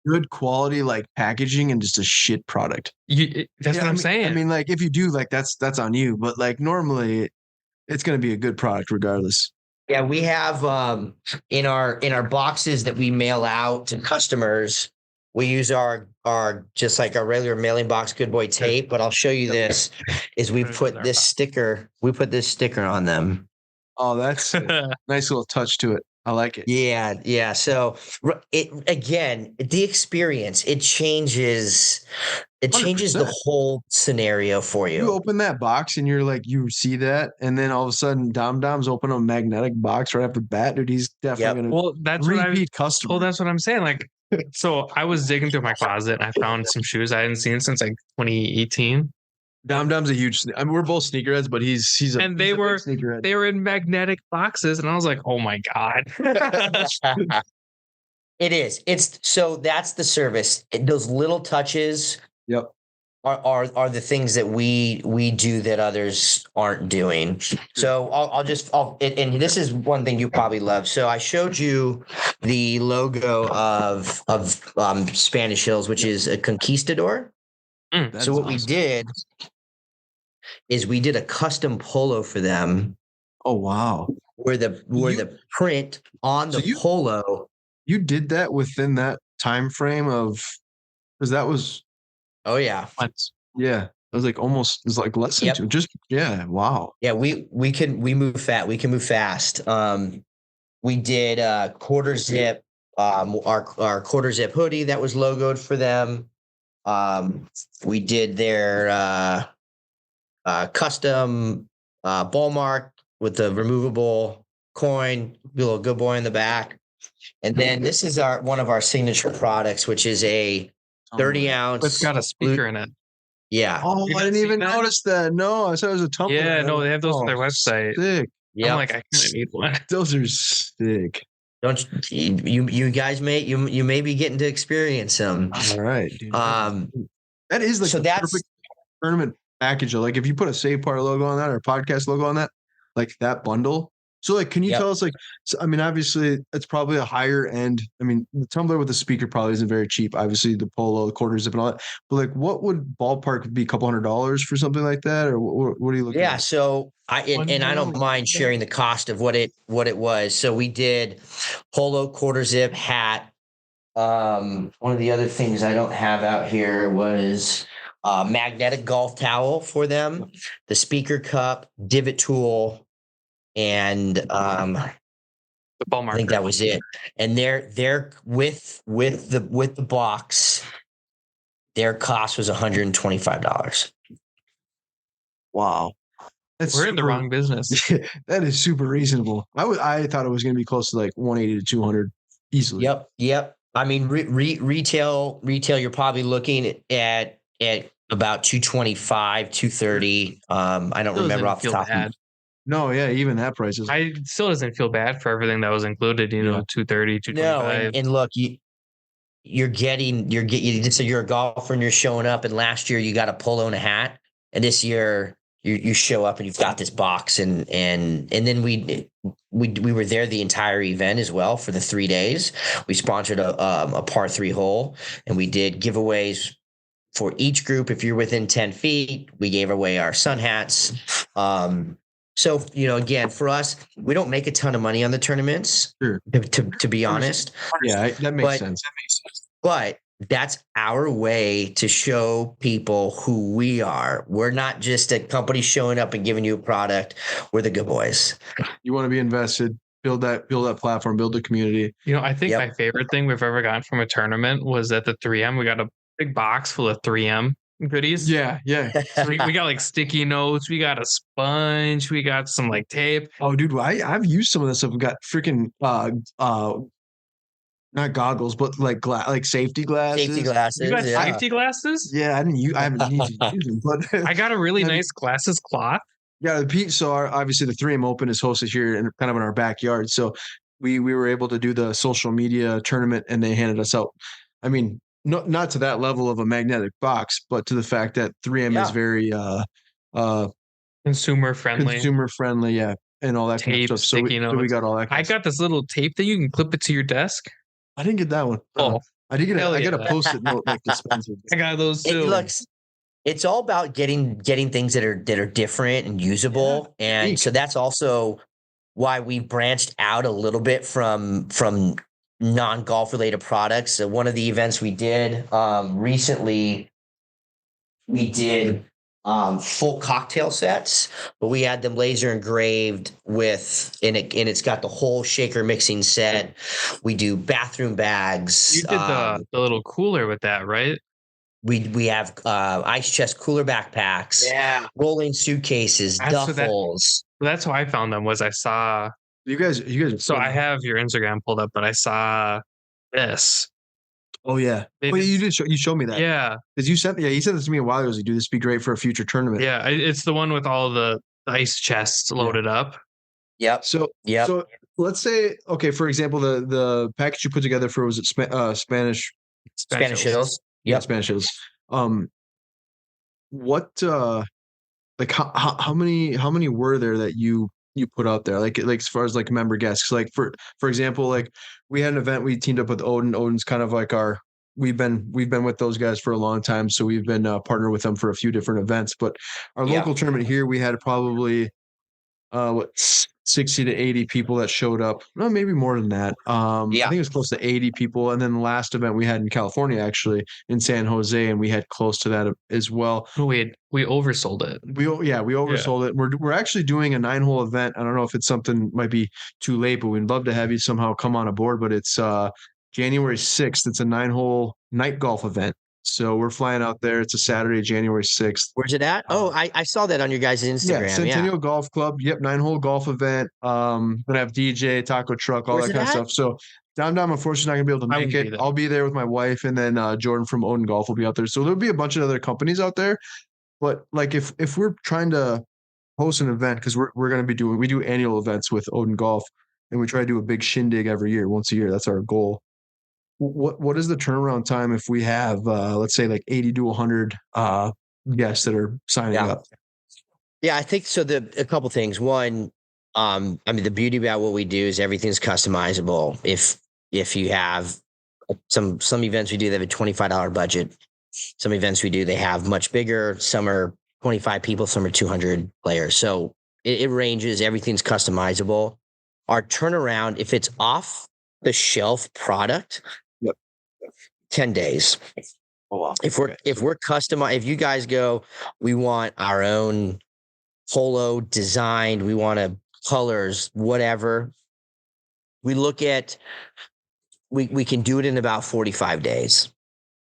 good quality like packaging and just a shit product. That's what I'm saying. I mean, like if you do, like that's on you. But like normally, it's going to be a good product regardless. Yeah, we have in our boxes that we mail out to customers, we use our just like our regular mailing box Good Boy tape. But I'll show you this. Is we put this sticker on them. Oh, that's a nice little touch to it. I like it. Yeah. So the experience, it changes 100%. The whole scenario for you. You open that box and you're like, you see that, and then all of a sudden Dom's open a magnetic box right off the bat, dude. He's definitely gonna repeat customer. Well, that's what I'm saying. Like, so I was digging through my closet and I found some shoes I hadn't seen since like 2018. Dom's a huge. I mean, we're both sneakerheads, but they were in magnetic boxes, and I was like, oh my god. It is. So that's the service. Those little touches. Yep. Are the things that we do that others aren't doing. So and this is one thing you probably love. So I showed you the logo of Spanish Hills, which is a conquistador. So what we did is we did a custom polo for them. Oh wow! Where the print on the polo. You did that within that time frame of, because that was. Oh yeah. Yeah. It was like almost. It's like less than two. Just wow. Yeah, we move fast. We can move fast. We did quarter zip. Our quarter zip hoodie that was logoed for them. We did their custom ball mark with the removable coin, little Good Boy in the back. And then this is one of our signature products, which is a 30-ounce. It's got a speaker in it. Yeah. Oh, I didn't even notice that. No, I said it was a tumbler. Yeah, no, they have those on their website. Sick. Yeah. I'm like, I kind of need one. Those are sick. Don't you guys may be getting to experience them. All right, dude. That is like the perfect tournament package. Like if you put a Save Part logo on that or a podcast logo on that, like that bundle. So like, can you tell us like, so, I mean, obviously it's probably a higher end. I mean, the tumbler with the speaker probably isn't very cheap. Obviously the polo, the quarter zip and all that, but like what would ballpark be a couple $100s for something like that? Or what are you looking at? Yeah. So I don't mind sharing the cost of what it was. So we did polo, quarter zip, hat. One of the other things I don't have out here was magnetic golf towel for them, the speaker cup, divot tool, and the ball marker. I think that was it. And they're with the box, their cost was $125. Wow. We're in the wrong business. That is super reasonable. I thought it was going to be close to like 180 to 200 easily. Yep. I mean, retail, you're probably looking at about 225, 230. I don't remember off the top of my head. No, yeah, even that price is. I still doesn't feel bad for everything that was included. 230, 225. No, and look, you're a golfer and you're showing up. And last year you got a polo and a hat, and this year you show up and you've got this box, and then we were there the entire event as well for the 3 days. We sponsored a par 3 hole, and we did giveaways for each group. If you're within 10 feet, we gave away our sun hats. So, again, for us, we don't make a ton of money on the tournaments, Sure. to be honest. Yeah, that makes sense. But that's our way to show people who we are. We're not just a company showing up and giving you a product. We're the good boys. You want to be invested, build that platform, build the community. I think my favorite thing we've ever gotten from a tournament was at the 3M. We got a big box full of 3M goodies. Yeah. So we got like sticky notes, we got a sponge, we got some like tape. Oh, dude, I've used some of this stuff. We've got freaking not goggles, but like safety glasses. Safety glasses. You got safety glasses? Yeah, I haven't needed to use them, but I got a really nice glasses cloth. Yeah, so obviously the 3M Open is hosted here in kind of in our backyard. So we were able to do the social media tournament, and they handed us out. I mean, not to that level of a magnetic box, but to the fact that 3M is very consumer friendly, yeah, and all that tape, kind of stuff. So we got all that. I got this little tape that you can clip it to your desk. I didn't get that one. I did get I got a Post-it note like dispensers. I got those too. It's all about getting things that are different and usable, and so that's also why we branched out a little bit from non-golf related products. So one of the events we did recently, we did full cocktail sets, but we had them laser engraved and it's got the whole shaker mixing set. We do bathroom bags. You did the little cooler with that, right? We have ice chest cooler backpacks, rolling suitcases, duffels. That's how I found them. Was I saw you guys. So I have your Instagram pulled up, but I saw this. Oh yeah. You did. You showed me that. Yeah. Because you said this to me a while ago. Dude, this would be great for a future tournament. Yeah, it's the one with all the ice chests loaded up. Yep. So let's say, okay, for example, the package you put together for Spanish Hills. Yeah, Spanish Hills. What like how many were there that you put out there, like as far as like member guests? Like for example, like we had an event, we teamed up with Odin. Odin's kind of like we've been with those guys for a long time, so we've been partnered with them for a few different events. But our local tournament here, we had probably 60 to 80 people that showed up. No, maybe more than that. I think it was close to 80 people. And then the last event we had in California, actually in San Jose, and we had close to that as well. We oversold it. We oversold it. We're actually doing a 9-hole event. I don't know if it's something might be too late, but we'd love to have you somehow come on aboard. But it's January 6th. It's a 9-hole night golf event. So we're flying out there. It's a Saturday, January 6th. Where's it at? Oh, I saw that on your guys' Instagram. Yeah, Centennial Golf Club. Yep, 9-hole golf event. Gonna have DJ, taco truck, all that kind of stuff. So Dom, unfortunately, not gonna be able to make it. I'll be there with my wife, and then Jordan from Odin Golf will be out there. So there'll be a bunch of other companies out there. But like if we're trying to host an event, because we're gonna be we do annual events with Odin Golf, and we try to do a big shindig every year, once a year. That's our goal. What is the turnaround time if we have let's say like 80 to 100 guests that are signing up? Yeah, I think so. A couple things. One, I mean, the beauty about what we do is everything's customizable. If you have some events we do, they have a $25 budget. Some events we do, they have much bigger. Some are 25 people, some are 200 players. So it ranges. Everything's customizable. Our turnaround, if it's off the shelf product, 10 days. Oh, wow. If we're customized, if you guys go, we want our own polo designed, we want colors, whatever. We look at, we can do it in about 45 days.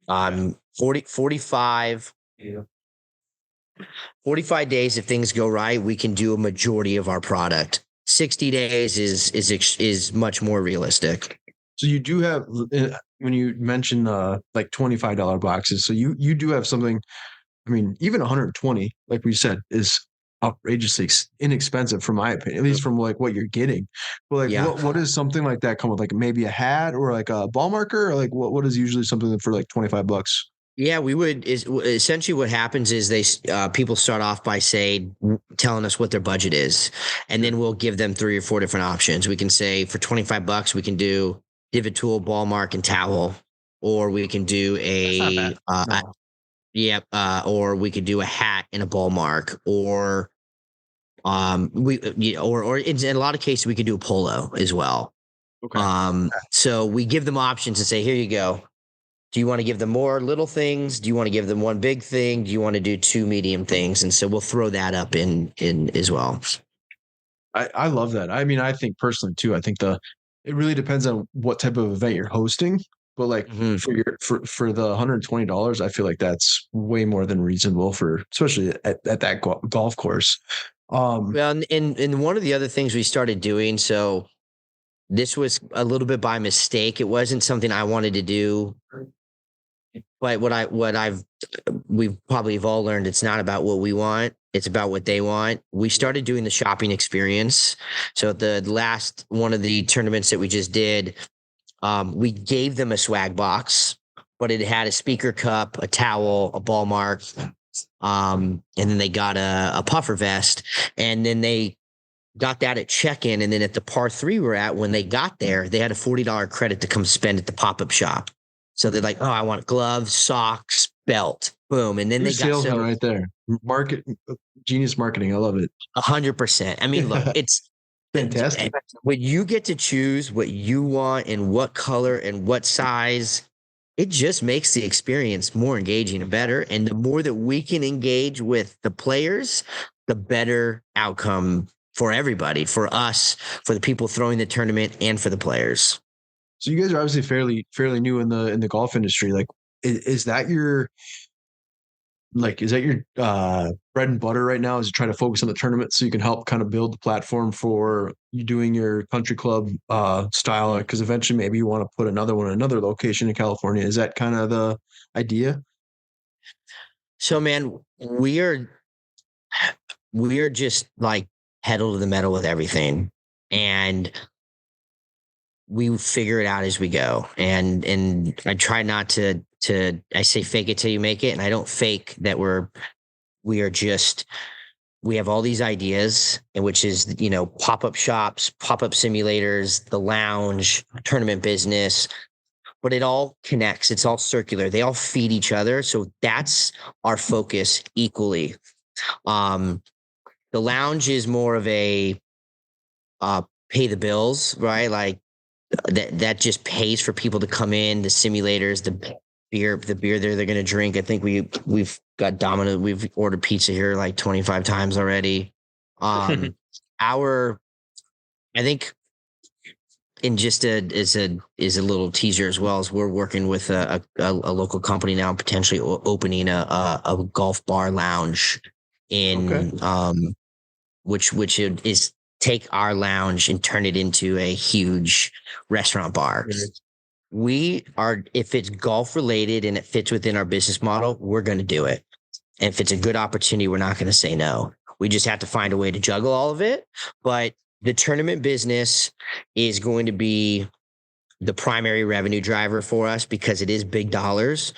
45 days, if things go right, we can do a majority of our product. 60 days is much more realistic. So you do have, when you mention like $25 boxes, so you do have something. I mean, even 120, like we said, is outrageously inexpensive, from my opinion, at least from like what you're getting. But like, what is something like that come with? Like maybe a hat or like a ball marker, or like what is usually something for like $25? Yeah, we would is essentially what happens is people start off by telling us what their budget is, and then we'll give them 3 or 4 different options. We can say for $25 we can do divot tool, ball mark, and towel, or we can do That's not bad. or we could do a hat and a ball mark, or or in a lot of cases we could do a polo as well. Okay. So we give them options and say, here you go. Do you want to give them more little things? Do you want to give them one big thing? Do you want to do 2 medium things? And so we'll throw that up in as well. I love that. I mean, I think personally too, I think it really depends on what type of event you're hosting. But like for the $120, I feel like that's way more than reasonable especially at that golf course. Well, and one of the other things we started doing, so this was a little bit by mistake. It wasn't something I wanted to do, but we've probably all learned it's not about what we want. It's about what they want. We started doing the shopping experience. So the last one of the tournaments that we just did, we gave them a swag box, but it had a speaker cup, a towel, a ball mark, and then they got a puffer vest, and then they got that at check-in. And then at the par 3 we're at, when they got there, they had a $40 credit to come spend at the pop-up shop. So they're like, oh, I want gloves, socks, belt, boom. And then they got salesman right there. Genius marketing. I love it. 100%. I mean, look, it's fantastic. When you get to choose what you want and what color and what size, it just makes the experience more engaging and better. And the more that we can engage with the players, the better outcome for everybody, for us, for the people throwing the tournament, and for the players. So you guys are obviously fairly new in the golf industry. Like, is that your bread and butter right now? Is you trying to focus on the tournament so you can help kind of build the platform for you doing your country club style? Because eventually maybe you want to put another one in another location in California. Is that kind of the idea? So, man, we are just like pedal to the metal with everything, and we figure it out as we go. And I try not to I say fake it till you make it, and I don't fake that we have all these ideas, and which is, pop-up shops, pop-up simulators, the lounge, tournament business, but it all connects. It's all circular. They all feed each other. So that's our focus equally. The lounge is more of a pay the bills, right? Like that just pays for people to come in, the simulators, the beer there they're going to drink. I think we've got Domino. We've ordered pizza here like 25 times already. I think, and just is a little teaser as well, as we're working with a local company now, potentially opening a golf bar lounge in which is take our lounge and turn it into a huge restaurant bar. If it's golf related and it fits within our business model, we're going to do it. And if it's a good opportunity, we're not going to say no. We just have to find a way to juggle all of it. But the tournament business is going to be the primary revenue driver for us because it is big dollars.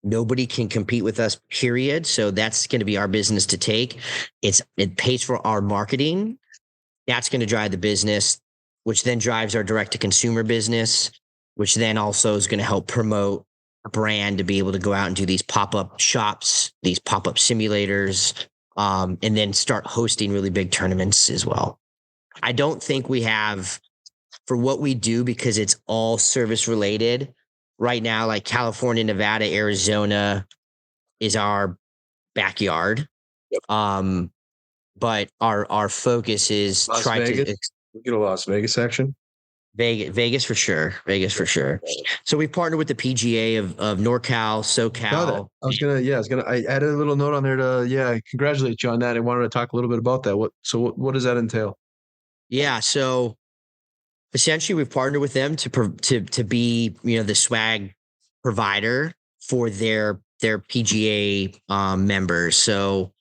Nobody can compete with us, period. So that's going to be our business to take. It pays for our marketing. That's going to drive the business, which then drives our direct to consumer business, which then also is going to help promote a brand to be able to go out and do these pop-up shops, these pop-up simulators, and then start hosting really big tournaments as well. I don't think we have, for what we do, because it's all service related right now, like California, Nevada, Arizona is our backyard. But our focus is Las Vegas. We get a Las Vegas action. Vegas for sure. So we partnered with the PGA of NorCal, SoCal. I added a little note on there to congratulate you on that. I wanted to talk a little bit about that. What does that entail? Yeah, so essentially we've partnered with them to be, the swag provider for their PGA members. So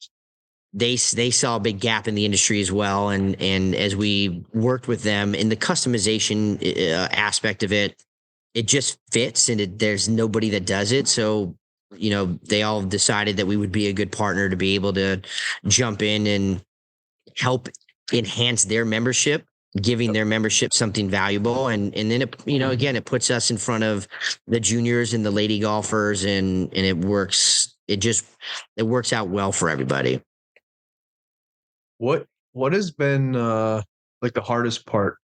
they saw a big gap in the industry as well. And as we worked with them in the customization aspect of it, it just fits, and there's nobody that does it. So, they all decided that we would be a good partner to be able to jump in and help enhance their membership, giving their membership something valuable. And then it, again, it puts us in front of the juniors and the lady golfers, and it works. It works out well for everybody. What has been like the hardest part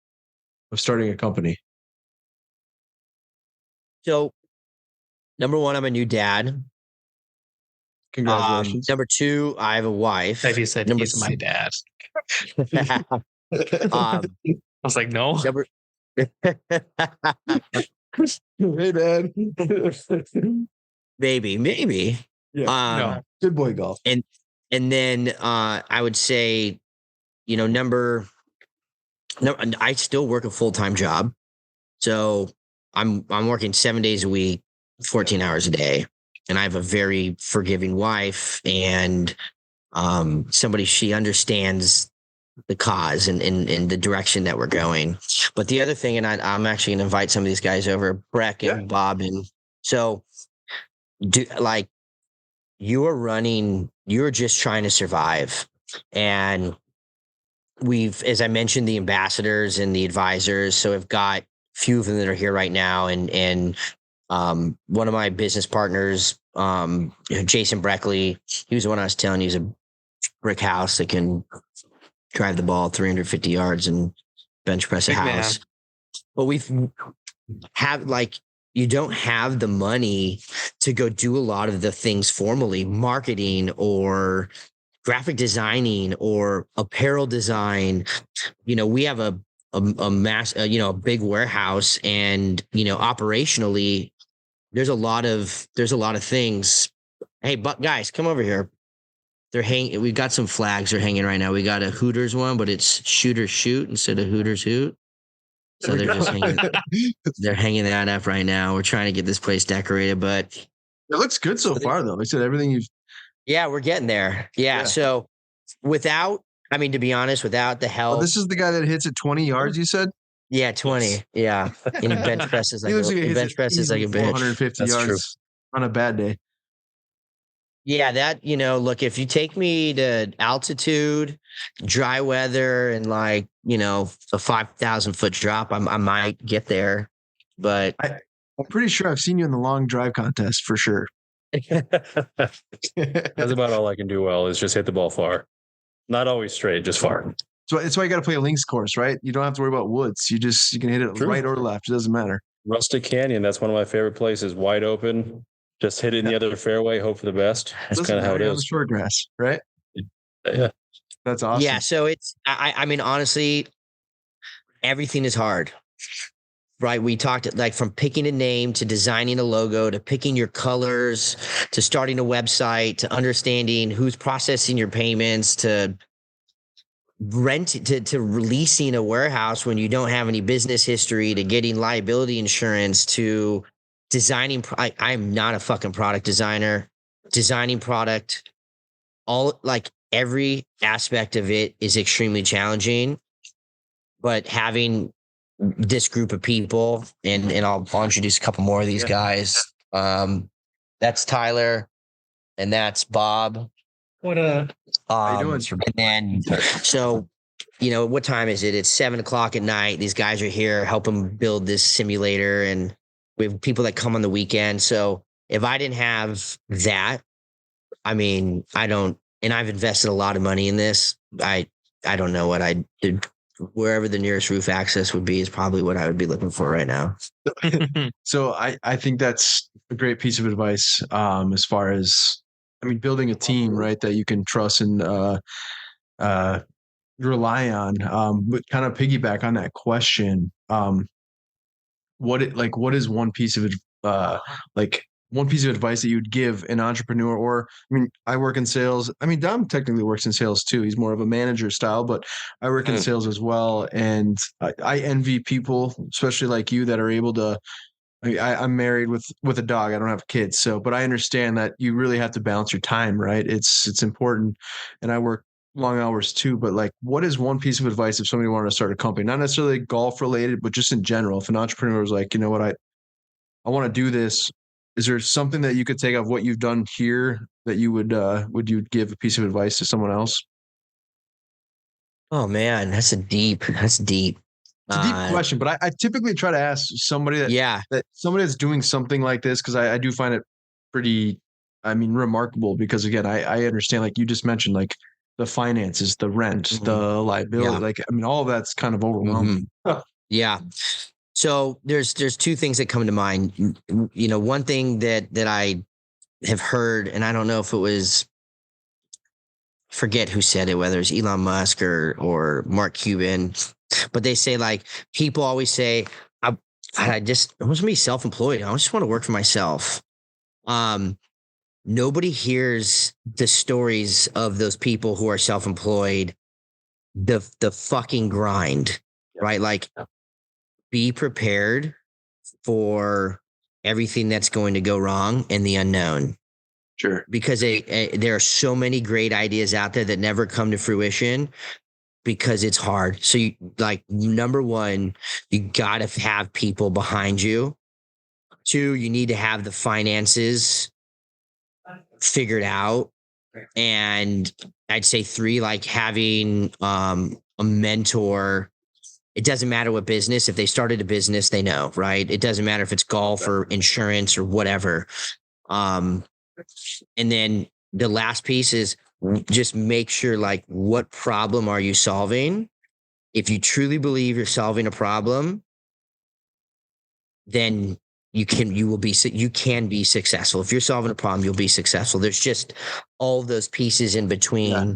of starting a company? So, number one, I'm a new dad. Congratulations. Number two, I have a wife. Like you said, he's my dad. I was like, no. Hey, Dad. Maybe. Yeah. No. Good boy golf. And then I would say, I still work a full-time job. So I'm working 7 days a week, 14 hours a day. And I have a very forgiving wife, and she understands the cause and the direction that we're going. But the other thing, and I'm actually going to invite some of these guys over, Breck and Bob. And so you're just trying to survive. And as I mentioned, the ambassadors and the advisors. So I've got a few of them that are here right now. And one of my business partners, Jason Breckley, he was the one I was telling you, he's a brick house that can drive the ball 350 yards and bench press a house. But you don't have the money to go do a lot of the things formally, marketing or graphic designing or apparel design. We have a big warehouse, and operationally there's a lot of things. Hey, guys, come over here. We've got some flags they're hanging right now. We got a Hooters one, but it's Shooters Shoot instead of Hooters Hoot. So they're just hanging that up right now. We're trying to get this place decorated, but it looks good so far, though. Like I said, everything you've. Yeah, we're getting there. Yeah. So to be honest, without the help. This is the guy that hits it 20 yards, you said? Yeah, 20. Yeah. And he bench presses like a bitch. 150 yards true. On a bad day. Yeah, look, if you take me to altitude, dry weather, and a 5,000 foot drop, I might get there. But I'm pretty sure I've seen you in the long drive contest for sure. That's about all I can do well is just hit the ball far. Not always straight, just far. So it's why you got to play a links course, right? You don't have to worry about woods. You can hit it right or left. It doesn't matter. Rustic Canyon, that's one of my favorite places. Wide open. Just hit it in the other fairway, hope for the best. That's kind of how it is. Short grass, right? Yeah. That's awesome. Yeah, so I mean, honestly, everything is hard. Right. We talked from picking a name to designing a logo to picking your colors to starting a website to understanding who's processing your payments to releasing a warehouse when you don't have any business history to getting liability insurance to designing. I'm not a fucking product designer. Designing product, every aspect of it is extremely challenging. But having this group of people, and I'll introduce a couple more of these guys. That's Tyler, and that's Bob. How you doing? And then, so, what time is it? It's 7:00 at night. These guys are here helping build this simulator, and we have people that come on the weekend. So if I didn't have that, I mean, and I've invested a lot of money in this. I don't know what I did. Wherever the nearest roof access would be is probably what I would be looking for right now. So I think that's a great piece of advice as far as, building a team, right, that you can trust and rely on. But kind of piggyback on that question, what is one piece of one piece of advice that you'd give an entrepreneur? Or, I work in sales. Dom technically works in sales too. He's more of a manager style, but I work in sales as well. And I envy people, especially like you, that are able to, I'm married with a dog. I don't have kids. But I understand that you really have to balance your time, right? It's important. And I work long hours too, but what is one piece of advice if somebody wanted to start a company, not necessarily golf related, but just in general, if an entrepreneur was like, you know what, I want to do this. Is there something that you could take of what you've done here that you would you give a piece of advice to someone else? Oh man, that's deep. It's a deep question, but I typically try to ask somebody that somebody that's doing something like this, because I do find it pretty, I mean, remarkable, because again, I understand, like you just mentioned, like the finances, the rent, the liability, like, I mean, all of that's kind of overwhelming. Yeah. So there's two things that come to mind. You know, one thing that I have heard, and I don't know if it was, forget who said it, whether it's Elon Musk or Mark Cuban, but they say, like, people always say, I want to be self-employed. I just want to work for myself. Nobody hears the stories of those people who are self-employed, the fucking grind, right? Like, be prepared for everything that's going to go wrong and the unknown. Sure. Because there are so many great ideas out there that never come to fruition because it's hard. So number one, you got to have people behind you. Two, you need to have the finances figured out. And I'd say three, like having a mentor. It doesn't matter what business. If they started a business, they know, right? It doesn't matter if it's golf or insurance or whatever. And then the last piece is just make sure, like, what problem are you solving? If you truly believe you're solving a problem, then you can be successful. If you're solving a problem, you'll be successful. There's just all those pieces in between. Yeah.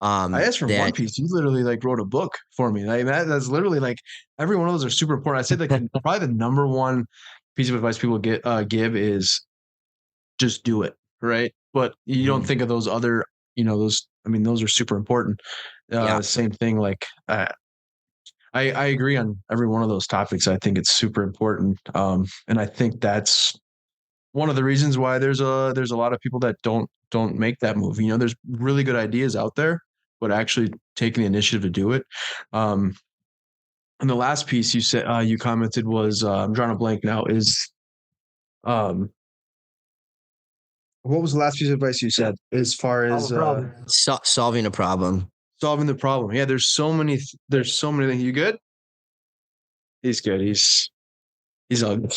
I asked for one piece. You literally like wrote a book for me. Like that's literally, like, every one of those are super important. I said, like, probably the number one piece of advice people give is just do it, right? But you don't think of those other, those. I mean, those are super important. Same thing. Like, I agree on every one of those topics. I think it's super important, and I think that's one of the reasons why there's a lot of people that don't make that move. There's really good ideas out there, but actually taking the initiative to do it. And the last piece you said, you commented was, I'm drawing a blank now, is, what was the last piece of advice you said as far as solving a problem? Solving the problem. Yeah, there's so many things. You good? He's good. He's ugly.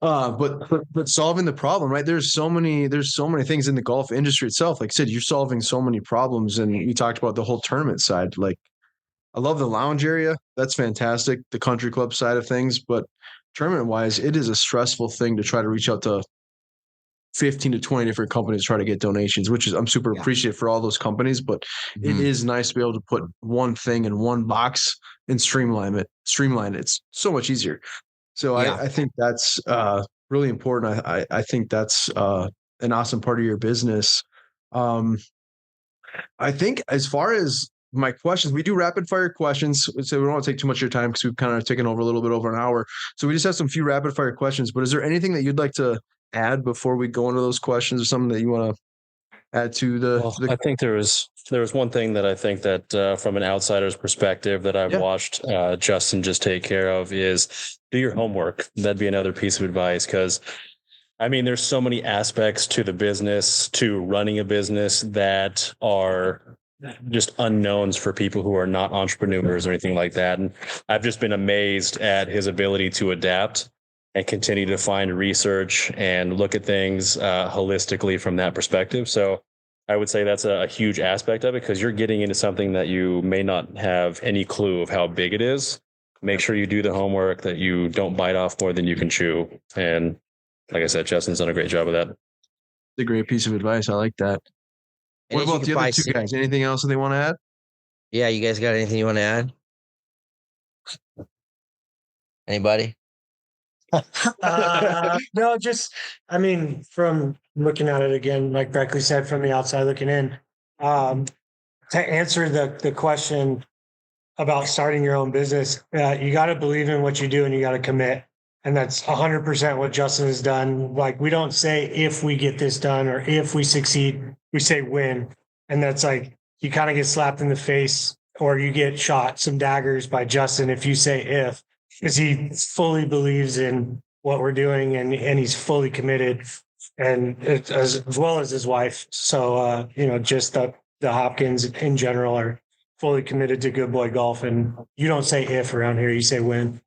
But solving the problem, right? There's so many things in the golf industry itself. Like I said, you're solving so many problems, and you talked about the whole tournament side. Like, I love the lounge area. That's fantastic. The country club side of things, but tournament wise, it is a stressful thing to try to reach out to 15 to 20 different companies to try to get donations, which is, I'm super appreciative for all those companies, but it is nice to be able to put one thing in one box and streamline it. It's so much easier. So I think that's really important. I think that's an awesome part of your business. I think as far as my questions, we do rapid fire questions. So we don't want to take too much of your time because we've kind of taken over a little bit over an hour. So we just have some few rapid fire questions, but is there anything that you'd like to add before we go into those questions, or something that you want to add to the I think there was one thing that I think that from an outsider's perspective that I've watched Justin just take care of is do your homework. That'd be another piece of advice, because I mean, there's so many aspects to the business, to running a business, that are just unknowns for people who are not entrepreneurs or anything like that. And I've just been amazed at his ability to adapt and continue to find research and look at things holistically from that perspective. So I would say that's a huge aspect of it, because you're getting into something that you may not have any clue of how big it is. Make sure you do the homework, that you don't bite off more than you can chew. And like I said, Justin's done a great job of that. It's a great piece of advice. I like that. What about the other two guys? Anything else that they want to add? Yeah, you guys got anything you want to add? Anybody? No, just, I mean, from looking at it again, like Beckley said, from the outside looking in, to answer the question about starting your own business, you got to believe in what you do and you got to commit. And that's 100% what Justin has done. Like, we don't say if we get this done or if we succeed, we say when. And that's like, you kind of get slapped in the face or you get shot some daggers by Justin if you say if, because he fully believes in what we're doing, and he's fully committed, and as well as his wife. So just the Hopkins in general are fully committed to Good Boy Golf, and you don't say if around here, you say when.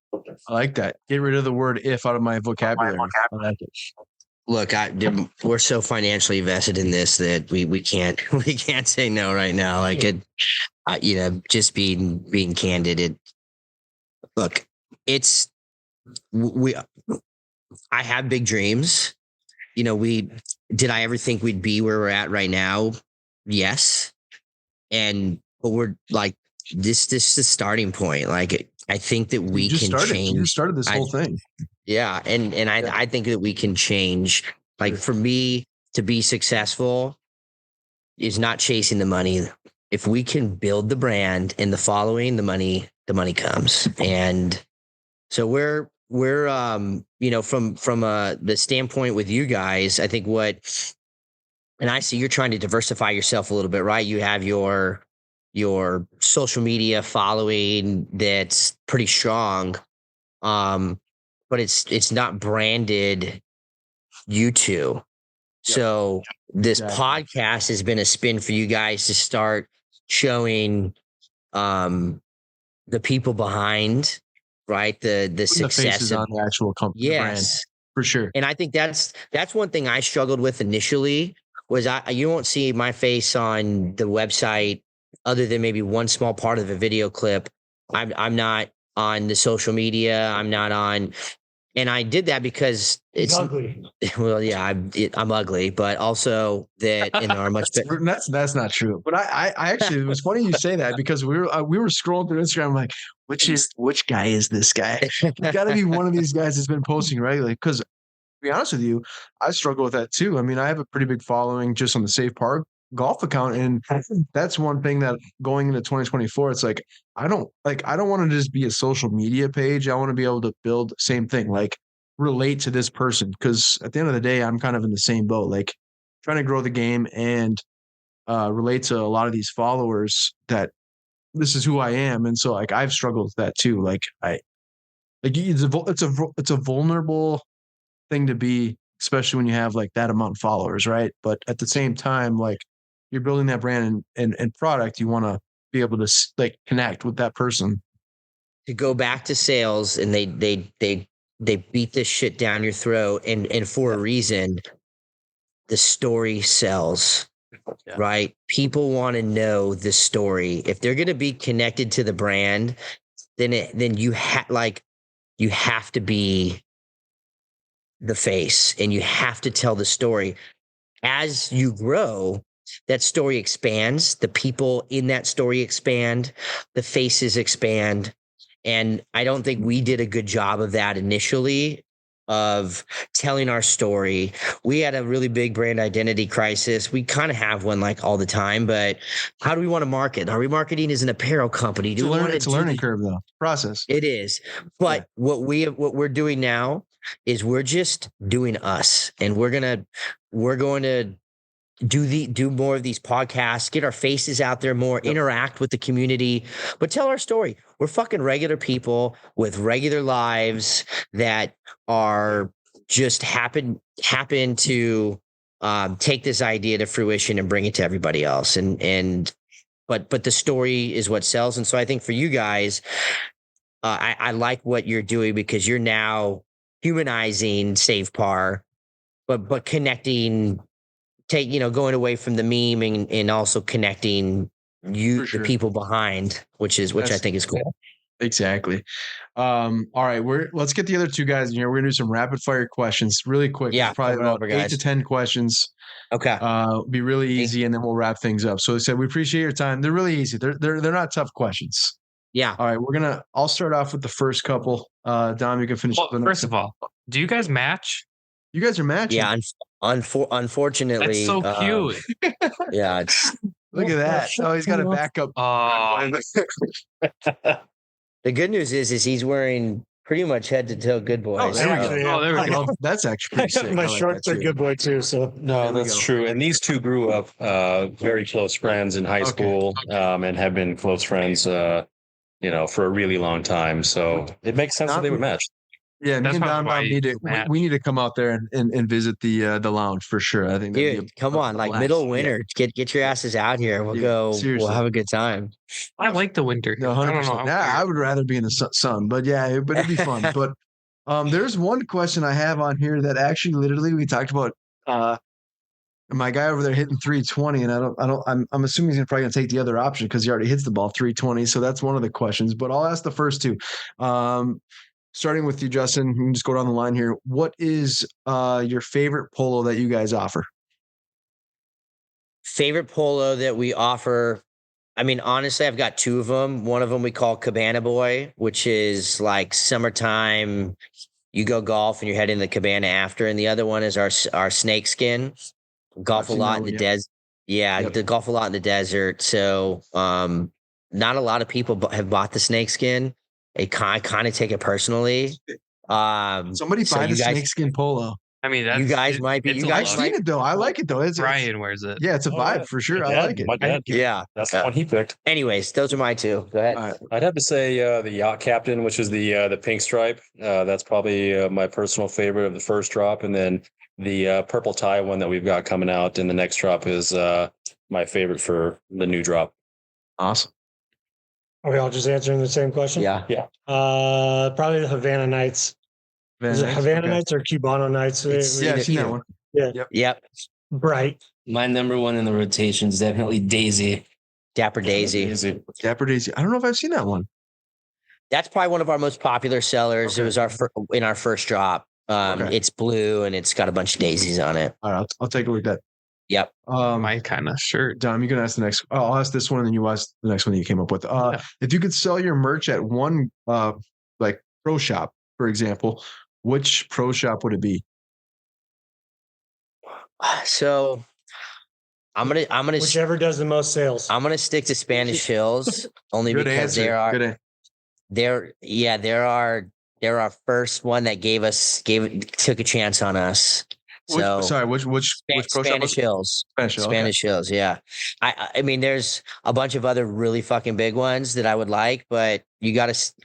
I like that. Get rid of the word if out of my vocabulary. I like it. Look, we're so financially vested in this that we can't say no right now. Like just being candid. I have big dreams. Did I ever think we'd be where we're at right now? Yes. But we're like, this is the starting point. Like, I think that we can change. You started this whole thing. Yeah. And I think that we can change. Like, for me to be successful is not chasing the money. If we can build the brand and the following, the money comes. And so we're from the standpoint with you guys, I think and I see you're trying to diversify yourself a little bit, right? You have your social media following that's pretty strong. But it's not branded you two. Yep. So this podcast has been a spin for you guys to start showing the people behind, right? The success on the actual company brand, for sure. And I think that's one thing I struggled with initially was you won't see my face on the website other than maybe one small part of a video clip. I'm not on the social media. I'm not on, and I did that because it's ugly. Well, yeah, I'm ugly, but also that are much better. That's not true. But I actually, it was funny you say that because we were scrolling through Instagram like, which guy is this guy? It's got to be one of these guys that's been posting regularly. Because to be honest with you, I struggle with that too. I mean, I have a pretty big following just on the Safe Par Golf account, and that's one thing that going into 2024, it's like I don't want to just be a social media page. I want to be able to build the same thing, like relate to this person, because at the end of the day, I'm kind of in the same boat, like trying to grow the game and relate to a lot of these followers that this is who I am, and so like I've struggled with that too. Like it's a vulnerable thing to be, especially when you have like that amount of followers, right? But at the same time, like you're building that brand and product, you want to be able to like connect with that person. To go back to sales, and they beat this shit down your throat, and for a reason. The story sells, right? People want to know the story. If they're going to be connected to the brand, then you have to be the face, and you have to tell the story. As you grow, that story expands. The people in that story expand. The faces expand. And I don't think we did a good job of that initially, of telling our story. We had a really big brand identity crisis. We kind of have one like all the time, but how do we want to market? Are we marketing as an apparel company? It's a learning curve though. Process. It is. But what we're doing now is we're just doing us, and we're going to do more of these podcasts, get our faces out there more, interact with the community, but tell our story. We're fucking regular people with regular lives that are just happen to take this idea to fruition and bring it to everybody else. But the story is what sells. And so I think for you guys, I like what you're doing because you're now humanizing Safe Par, but connecting, going away from the meme and also connecting the people behind, which I think is cool. Exactly. All right, let's get the other two guys in here. We're gonna do some rapid fire questions really quick. Yeah, probably about 8 to 10 questions. Okay. Be really easy, and then we'll wrap things up. So they said we appreciate your time. They're really easy. They're not tough questions. Yeah. All right, I'll start off with the first couple. Dom, you can finish. Well, first of all, do you guys match? You guys are matching. Yeah, unfortunately. That's so cute. Yeah, it's. Look at that. Oh, he's got a backup. The good news is he's wearing pretty much head to toe Good Boy. Oh, there we go. That's actually pretty sick. My shorts are Good Boy too. So no, that's true. And these two grew up very close friends in high school, and have been close friends, for a really long time. So it makes sense that they would match. Yeah, me That's and probably why Don need to. Matt- We need to come out there and visit the lounge for sure. I think that'd be Dude, come on, like blast. middle Yeah. winter, get your asses out here. We'll Dude, go. seriously. We'll have a good time. I like the winter. No, I don't 100%. know. Yeah, I would rather be in the sun, but yeah, but it'd be fun. But there's one question I have on here that actually literally we talked about my guy over there hitting 320, and I'm assuming he's probably gonna take the other option because he already hits the ball 320. So that's one of the questions. But I'll ask the first two. Starting with you, Justin, you can just go down the line here. What is your favorite polo that you guys offer? Favorite polo that we offer. I mean, honestly, I've got two of them. One of them we call Cabana Boy, which is like summertime. You go golf and you're heading to the cabana after, and the other one is our snake skin. Golf a lot in the desert. Yeah, the golf a lot in the desert. So, not a lot of people have bought the snake skin. I kind of take it personally. Somebody buy the snakeskin polo. I mean, that's, you guys might be. You guys I've seen it though. I like it though. Brian wears it. Yeah, it's a vibe for sure. I like it. My dad, Yeah, that's the one he picked. Anyways, those are my two. Go ahead. All right. I'd have to say the Yacht Captain, which is the pink stripe. That's probably my personal favorite of the first drop, and then the purple tie one that we've got coming out in the next drop is my favorite for the new drop. Awesome. Okay, I'll just answer the same question. Yeah. Probably the Havana Nights. Is it Havana Nights or Cubano Nights? Yeah, I've seen that one. Yep. Bright. My number one in the rotation is definitely Daisy. Dapper Daisy. Dapper Daisy. I don't know if I've seen that one. That's probably one of our most popular sellers. Okay. It was in our first drop. Okay. It's blue and it's got a bunch of daisies on it. All right, I'll take a look at that. Yep. My kind of shirt. Dom, you can ask the next. I'll ask this one, and then you ask the next one that you came up with. If you could sell your merch at one, like pro shop, for example, which pro shop would it be? So I'm gonna Whichever does the most sales. I'm gonna stick to Spanish Hills only Good because answer. they're our first one that took a chance on us. So which pro shop? Spanish Hills. Spanish Hills, yeah. I mean, there's a bunch of other really fucking big ones that I would like, but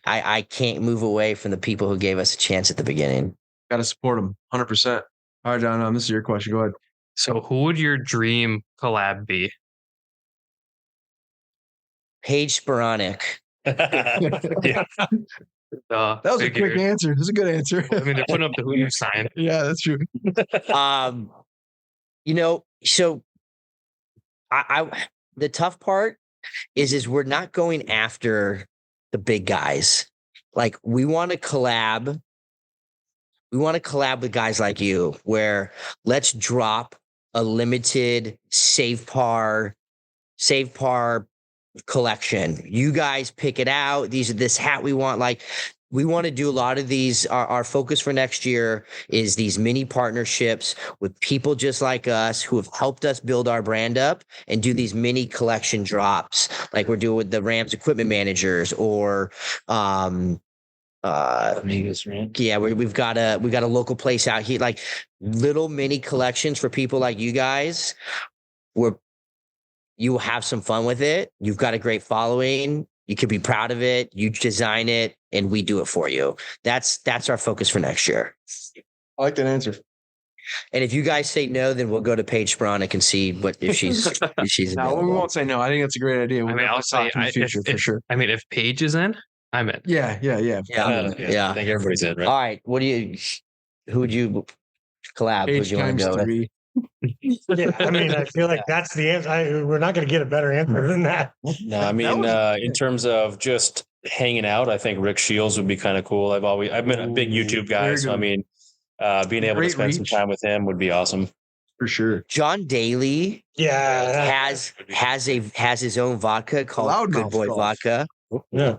I can't move away from the people who gave us a chance at the beginning. Got to support them, 100%. All right, John, this is your question. Go ahead. So, who would your dream collab be? Paige Sporonic. That was a quick answer. It was a good answer. I mean, they're putting up the Hoosier sign. Yeah, that's true. So the tough part is we're not going after the big guys. Like we want to collab. We want to collab with guys like you, where let's drop a limited save par collection. You guys pick it out. This hat we want. Like we want to do a lot of these. Our focus for next year is these mini partnerships with people just like us who have helped us build our brand up and do these mini collection drops like we're doing with the Rams equipment managers or Vegas, right? yeah, we've got a local place out here, like little mini collections for people like you guys where you will have some fun with it. You've got a great following. You could be proud of it. You design it and we do it for you. That's our focus for next year. I like that answer. And if you guys say no, then we'll go to Paige Sporonic and see if she's No, we available. won't say no. I think that's a great idea. I mean, I'll say in the future for sure. I mean, if Paige is in, I'm in. Yeah. Yeah. I think everybody's in, right? All right. Who would you collab? Who would you want to go with? 3. Yeah, I mean, I feel like that's the answer. We're not going to get a better answer than that. No, I mean, in terms of just hanging out, I think Rick Shields would be kind of cool. I've been a big YouTube guy, Very so I good. mean, being able to Great spend some reach. time with him would be awesome. For sure. John Daly Yeah. has his own vodka called Good Loudmouth Boy Golf. Vodka. Yeah.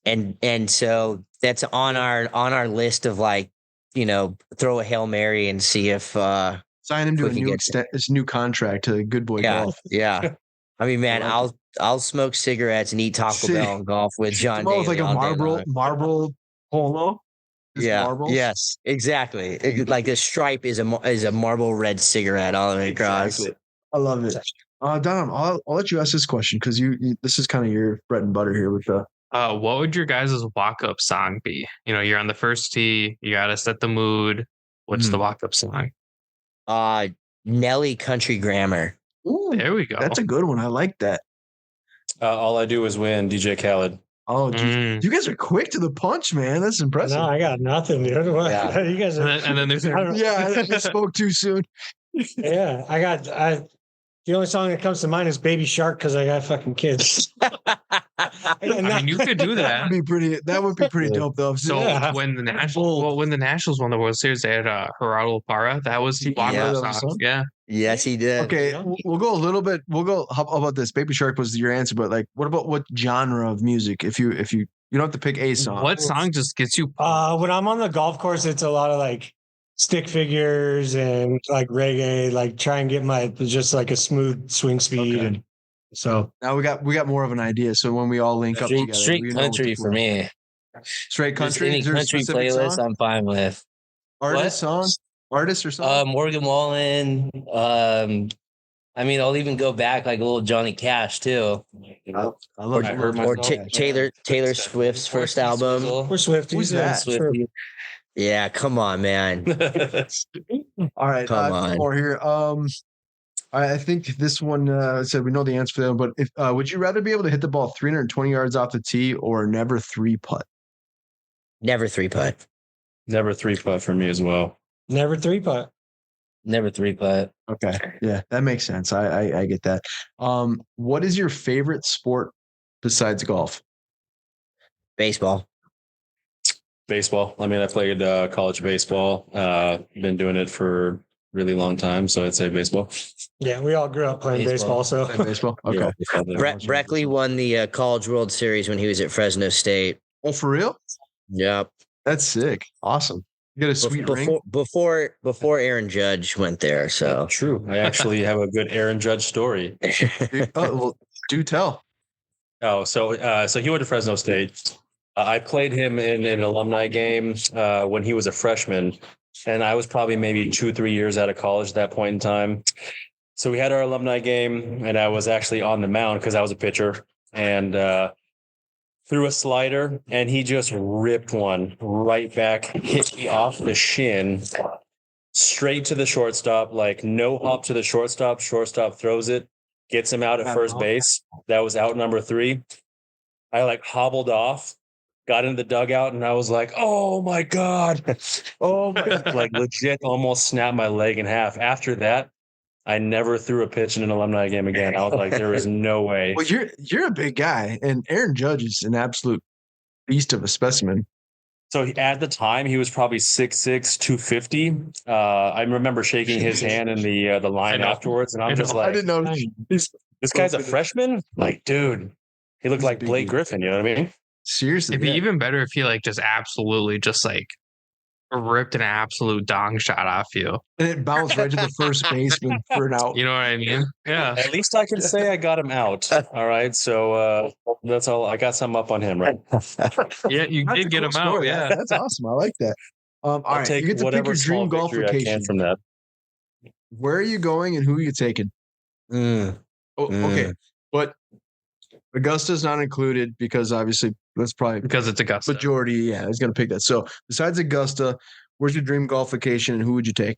And so that's on our list of like, throw a Hail Mary and see if Sign him to Quick, he gets this new contract to Good Boy Golf. yeah. I mean, man, I like I'll smoke cigarettes and eat Taco Sick. Bell and golf with John Tomorrow Daly. with like a all day long. marble polo. Just Yeah. marbles. Yes. Exactly. Like the stripe is a marble red cigarette all the way across. Exactly. I love it. Don, I'll let you ask this question because you this is kind of your bread and butter here with the What would your guys' walk-up song be? You know, you're on the first tee, you gotta set the mood. What's the walk-up song? Nelly Country Grammar. Ooh, There we go. that's a good one. I like that. All I do is win. DJ Khaled. Oh, geez. You guys are quick to the punch, man. That's impressive. No, I got nothing, dude. What? Yeah. You guys are, And then there's Yeah, I spoke too soon. yeah, the only song that comes to mind is Baby Shark because I got fucking kids. I mean, you could do that. That would be pretty dope, though. So Yeah. when the Nationals won the World Series, they had Gerardo Parra. That was the walk-up song. Yeah. Yes, he did. Okay, we'll go a little bit. How about this? Baby Shark was your answer, but like, what about what genre of music? If you don't have to pick a song. What song just gets you? When I'm on the golf course, it's a lot of like stick figures and like reggae, like try and get just like a smooth swing speed. Okay. And so now we got more of an idea. So when we all link up together, Straight we know what country to for play. me. Straight Just country. any Is there a country specific playlist, song? I'm fine with. Artist song, artist or song. Morgan Wallen. I mean, I'll even go back like a little Johnny Cash too. I love I heard Or myself. Taylor Swift's first album. we're Swifties. Who's yeah, that? sure. Yeah, come on, man. All right, Come on. more here. I think this one said we know the answer for that, but if would you rather be able to hit the ball 320 yards off the tee or never three putt? Never three putt. Never 3-putt for me as well. Never three putt. Never 3-putt. Okay, yeah, that makes sense. I get that. What is your favorite sport besides golf? Baseball. Baseball. I mean, I played college baseball. Been doing it for a really long time, so I'd say baseball. Yeah, we all grew up playing baseball. So Baseball. Okay. Yeah. Breckley won the College World Series when he was at Fresno State. Oh, for real? Yep. That's sick. Awesome. You got a sweet ring. Before Aaron Judge went there. So True. I actually have a good Aaron Judge story. Oh, well, do tell. Oh, so he went to Fresno State. I played him in an alumni game when he was a freshman, and I was probably maybe 2-3 years out of college at that point in time. So we had our alumni game, and I was actually on the mound because I was a pitcher, and threw a slider, and he just ripped one right back, hit me off the shin, straight to the shortstop, like no hop to the shortstop. Shortstop throws it, gets him out at first base. That was out number 3. I like hobbled off, got into the dugout, and I was like, oh my God. Oh my God. Like legit almost snapped my leg in half. After that, I never threw a pitch in an alumni game again. I was like, there is no way. Well, you're a big guy, and Aaron Judge is an absolute beast of a specimen. So at the time, he was probably 6'6", 250. I remember shaking his hand in the line afterwards, and I'm just I like, didn't know. this guy's a freshman? Like, dude, he looked like Blake Griffin. You know what I mean? Seriously, It'd be even better if he like just absolutely just like ripped an absolute dong shot off you. and it bounced right to the first baseman for an out. You know what I mean? Yeah. At least I can say I got him out. All right. So that's all. I got some up on him, right? Yeah, you That's did a get cool him out. story. Yeah. That's awesome. I like that. All I'll right, take you get to pick whatever your small dream golf victory I can vacation. from that. Where are you going and who are you taking? Mm. Okay, but Augusta's not included because obviously that's probably Because it's Augusta. majority. Yeah, is going to pick that. So besides Augusta, where's your dream golf vacation and who would you take?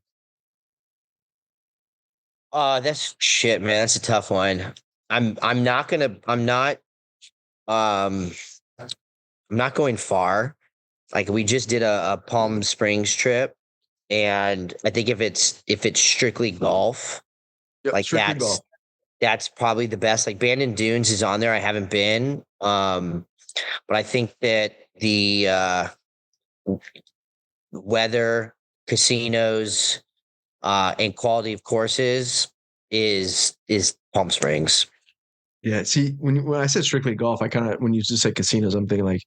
That's shit, man. That's a tough one. I'm not going far. Like we just did a Palm Springs trip, and I think if it's strictly golf, Yep, like strictly golf. that's probably the best. Like Bandon Dunes is on there. I haven't been. But I think that the weather, casinos, and quality of courses is Palm Springs. Yeah. See, when I said strictly golf, I kind of when you just said casinos, I'm thinking like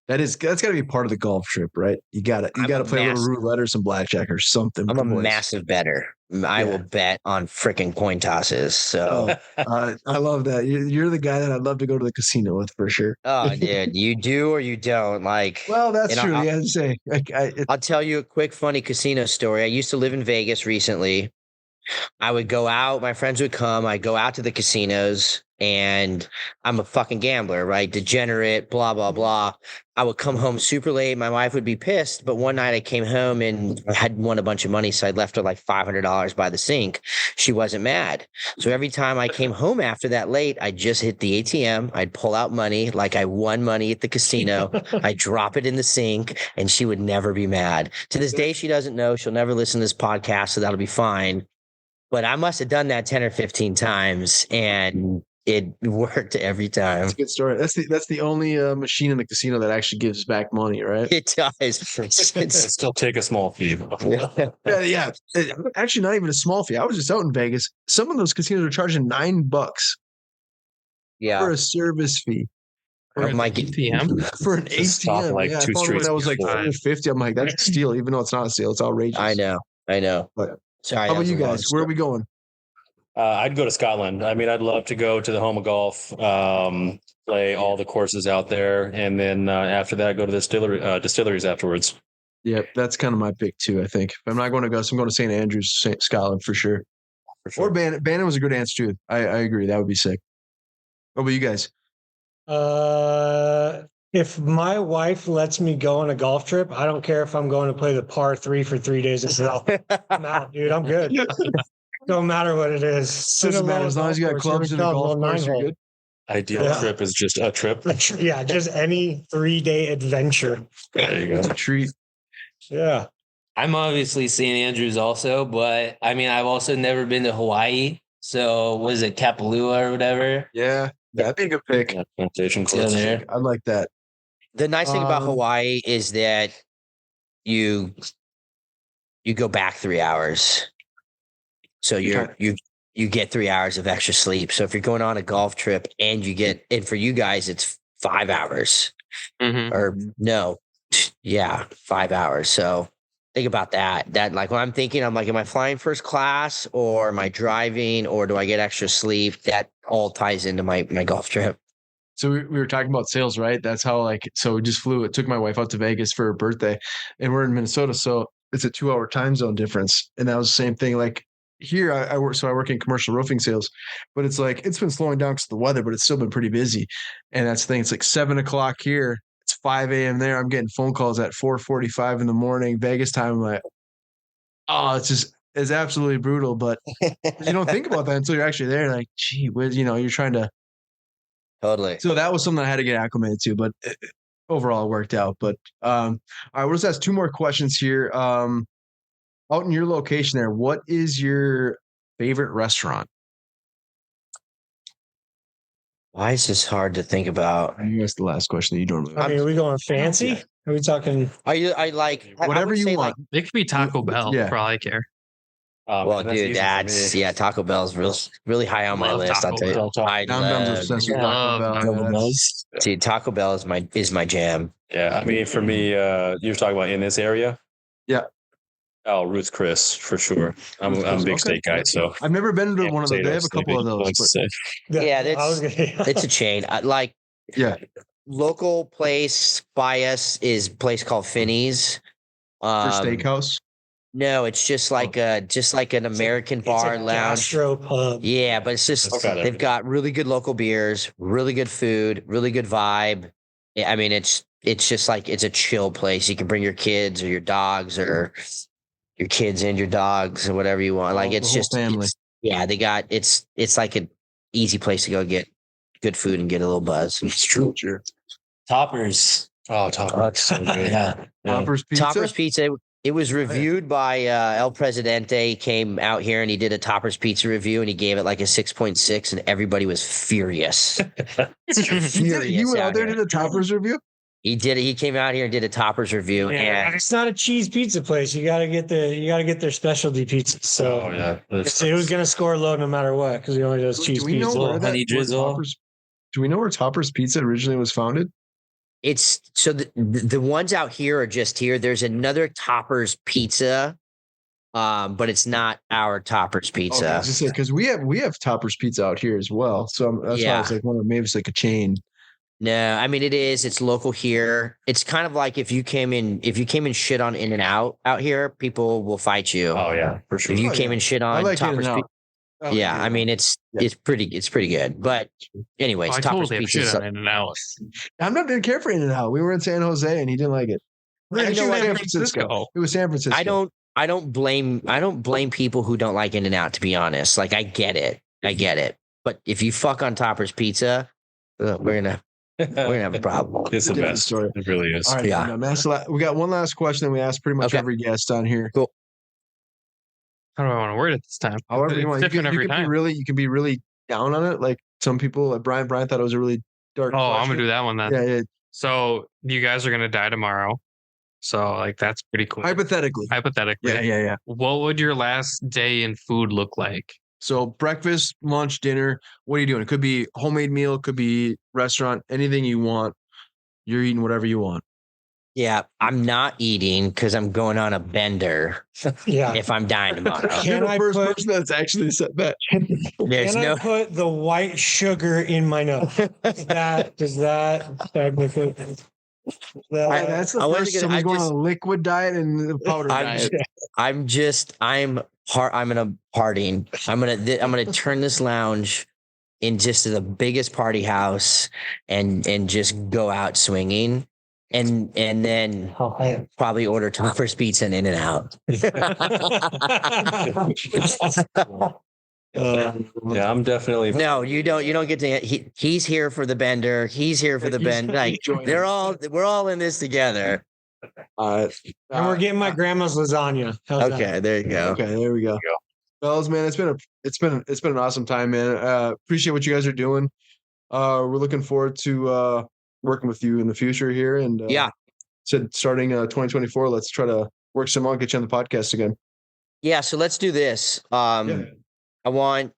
that's got to be part of the golf trip, right? You gotta I'm a play a little roulette or some blackjack or something. I'm with a the boys. massive bettor. I will bet on freaking coin tosses. So, I love that. You're the guy that I'd love to go to the casino with for sure. oh, dude, you do or you don't. Like, Well, that's You know, true. I'll- Yeah, I'd say. I'll tell you a quick funny casino story. I used to live in Vegas recently, I would go out, my friends would come, I'd go out to the casinos, and I'm a fucking gambler, right? Degenerate, blah, blah, blah. I would come home super late. My wife would be pissed. But one night I came home and I had won a bunch of money. So I left her like $500 by the sink. She wasn't mad. So every time I came home after that late, I just hit the ATM. I'd pull out money like I won money at the casino. I drop it in the sink and she would never be mad. To this day, she doesn't know. She'll never listen to this podcast. So that'll be fine. But I must have done that 10 or 15 times and it worked every time. That's a good story. That's the only machine in the casino that actually gives back money, right? It does. It's still take a small fee. Yeah. Actually, not even a small fee. I was just out in Vegas. Some of those casinos are charging $9 for a service fee. For an ATM? For an ATM. Like yeah, two I thought streets that was like before. $450. I'm like, that's a steal, even though it's not a steal. It's outrageous. I know. But Sorry. how about you guys? Where are we going? I'd go to Scotland. I mean, I'd love to go to the home of golf, play all the courses out there, and then after that, go to the distilleries afterwards. Yep, that's kind of my pick too. I think if I'm not going to Gus, I'm going to St. Andrews, Scotland for sure. Or Bannon. Bannon was a good answer too. I agree. That would be sick. What about you guys? If my wife lets me go on a golf trip, I don't care if I'm going to play the par 3 for 3 days as well. I'm out, dude. I'm good. Don't matter what it is. Doesn't matter as long as you got clubs in a golf course. You're good. Ideal trip is just a trip. Yeah, just any 3-day adventure. There you go. It's a treat. Yeah. I'm obviously St. Andrews also, but I mean, I've also never been to Hawaii. So was it Kapalua or whatever? Yeah, that'd be a good pick. Plantation Down course. there. I like that. The nice thing about Hawaii is that you go back 3 hours. So you get 3 hours of extra sleep. So if you're going on a golf trip and and for you guys, it's 5 hours or no, 5 hours. So think about that. That like when I'm thinking, I'm like, am I flying first class or am I driving or do I get extra sleep? That all ties into my golf trip. So we were talking about sales, right? That's how so we just flew. It took my wife out to Vegas for her birthday and we're in Minnesota. So it's a 2-hour time zone difference. And that was the same thing. Like here I work in commercial roofing sales, but it's like, it's been slowing down because of the weather, but it's still been pretty busy. And that's the thing. It's like 7:00 here. It's 5 a.m. there. I'm getting phone calls at 4:45 in the morning, Vegas time. I'm like, oh, it's absolutely brutal. But you don't think about that until you're actually there. Like, gee, you're trying to. Totally. So that was something I had to get acclimated to, but overall it worked out. But all right, we'll just ask 2 more questions here. Out in your location there, what is your favorite restaurant? Why is this hard to think about? I think that's the last question that you normally. I mean, are we going fancy? Are we talking? I like whatever would you say, want. It could be Taco Bell for all I care. Well, dude, Taco Bell's really high on my list. Taco I'll tell you. Bell. I'm obsessed with Taco Bell. Dude, Taco Bell is my jam. Yeah, I mean, for me, you're talking about in this area. Yeah. Oh, Ruth's Chris for sure. I'm a big steak guy, so I've never been to one of those. They have a couple of those. Yeah, it's a chain. Local place by us is a place called Finney's. For steakhouse. No, it's just like an American bar lounge. Gastropub. Yeah, but it's just they've got really good local beers, really good food, really good vibe. Yeah, I mean, it's just like it's a chill place. You can bring your kids or your dogs or your kids and your dogs or whatever you want. Like it's just family. They got it's like an easy place to go get good food and get a little buzz. It's true. Sure. Toppers. Oh, Toppers. Yeah. Toppers Pizza. Toppers Pizza. It was reviewed by El Presidente. He came out here and he did a Toppers Pizza review and he gave it like a 6.6 and everybody was furious. You went out there and did a Toppers review? He did it. He came out here and did a Toppers review. Yeah, and it's not a cheese pizza place. You gotta get their specialty pizza. So it was gonna score low no matter what because he only does cheese pizza. Do we know where Toppers Pizza originally was founded? It's so the ones out here are just here. There's another Toppers Pizza, but it's not our Toppers Pizza. Because we have Toppers Pizza out here as well. So that's why I was like, maybe it's like a chain. No, I mean it is. It's local here. It's kind of like if you came in shit on In-N-Out out here, people will fight you. Oh yeah, for sure. If you Oh, came yeah. in shit I on like Topper's In-N-Out. Pizza, yeah, I mean it's pretty good. But anyways, I Topper's totally have Pizza. shit on In-N-Out. Didn't care for In-N-Out. We were in San Jose and he didn't like it. Actually, know what? San Francisco. It was San Francisco. I don't blame people who don't like In-N-Out, to be honest. Like I get it. But if you fuck on Topper's Pizza, we're gonna have a problem. It's the Different best. story. It really is. All right, Yeah. we got one last question that we ask pretty much Okay. every guest on here. Cool. How do I want to word it this time? However you It's want. different every time. You can be really down on it. Like some people, like Brian thought it was a really dark. Oh, I'm question. gonna do that one then. Yeah. So you guys are gonna die tomorrow. So like that's pretty cool. Hypothetically. Hypothetically. Yeah. What would your last day in food look like? So breakfast, lunch, dinner. What are you doing? It could be homemade meal. It could be restaurant. Anything you want. You're eating whatever you want. Yeah, I'm not eating because I'm going on a bender Yeah. if I'm dying tomorrow. Can You're the I first put- person that's actually said that. There's Can no I put the white sugar in my nose? Does that technically? That's the I wasn't first. gonna- Someone's going on a liquid diet and the powder diet. I'm gonna partying. I'm gonna turn this lounge into the biggest party house and just go out swinging. And then probably order Topper's Pizza and In-N-Out. Yeah, I'm definitely. No, you don't get to. He's here for the bender. He's here for the bend. Like we're all in this together. And we're getting my grandma's lasagna. How's that? Okay, there you go. Okay, there we go. Fellas, man, it's been an awesome time, man. Appreciate what you guys are doing. We're looking forward to working with you in the future here. And Yeah. Said starting 2024, let's try to work some out, get you on the podcast again. Yeah, so let's do this. Yeah. I want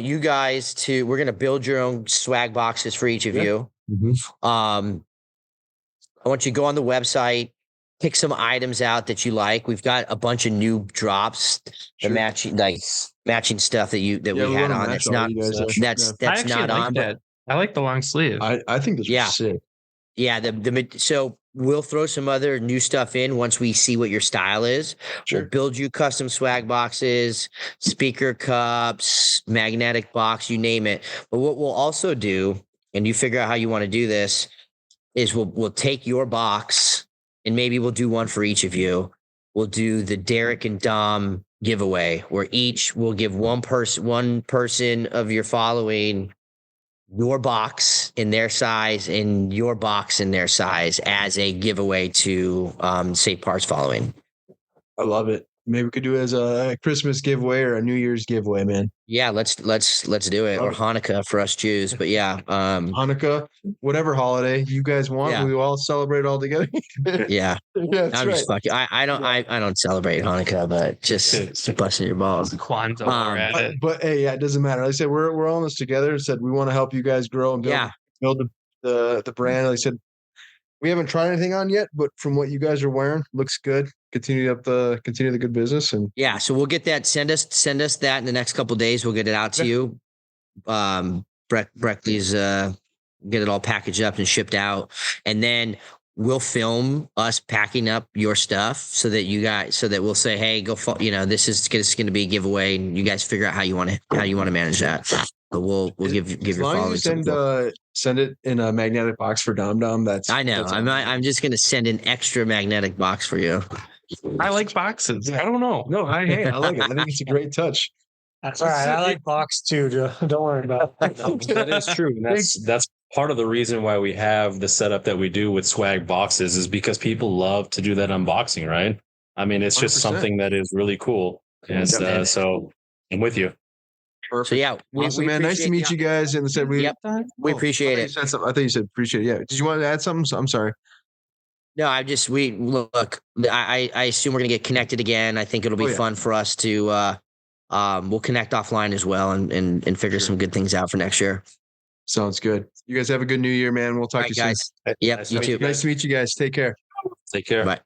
you guys to. We're gonna build your own swag boxes for each of you. I want you to go on the website, pick some items out that you like. We've got a bunch of new drops, the matching stuff that we had on. That's not that's not on. That. I like the long sleeve. I think this Yeah. is sick. Yeah, so we'll throw some other new stuff in once we see what your style is. Sure. We'll build you custom swag boxes, speaker cups, magnetic box, you name it. But what we'll also do, and you figure out how you want to do this, is we'll take your box and maybe we'll do one for each of you. We'll do the Derek and Dom giveaway where each will give one person of your following your box in their size and your box in their size as a giveaway to Safe Parts Following. I love it. Maybe we could do it as a Christmas giveaway or a New Year's giveaway, man. Yeah, let's do it. Or Hanukkah for us Jews. But yeah, Hanukkah, whatever holiday you guys want, Yeah. we all celebrate all together. yeah. Yeah, that's I'm just fucking. I don't celebrate Hanukkah, but just busting your balls. Kwanzaa while we're at it. But hey, yeah, it doesn't matter. Like I said, we're all in this together. Said we want to help you guys grow and build the brand. Like I said, we haven't tried anything on yet, but from what you guys are wearing, looks good. Continue the good business and Yeah, so we'll get that. Send us that in the next couple of days. We'll get it out to you. Breckley's get it all packaged up and shipped out, and then we'll film us packing up your stuff so that we'll say, hey, go. This is going to be a giveaway, and you guys figure out how you want to manage that. But we'll give as your long followers. as you send it in a magnetic box for Dom. That's I know. I'm just going to send an extra magnetic box for you. I like boxes. I don't know. No, I like it. I think it's a great touch. That's all right. I like box too. Don't worry about it. That is true. And that's part of the reason why we have the setup that we do with swag boxes is because people love to do that unboxing, right? I mean, it's just 100%. something that is really cool. And so I'm with you. Perfect. So yeah, Awesome, man. Nice to meet you guys. And said we appreciate it. I thought you said appreciate it. Yeah. Did you want to add something? I'm sorry. No, I assume we're gonna get connected again. I think it'll be fun for us to we'll connect offline as well and figure some good things out for next year. Sounds good. You guys have a good new year, man. We'll talk to you guys. soon. Yep, you too. Nice to meet you guys. Take care. Take care. Bye.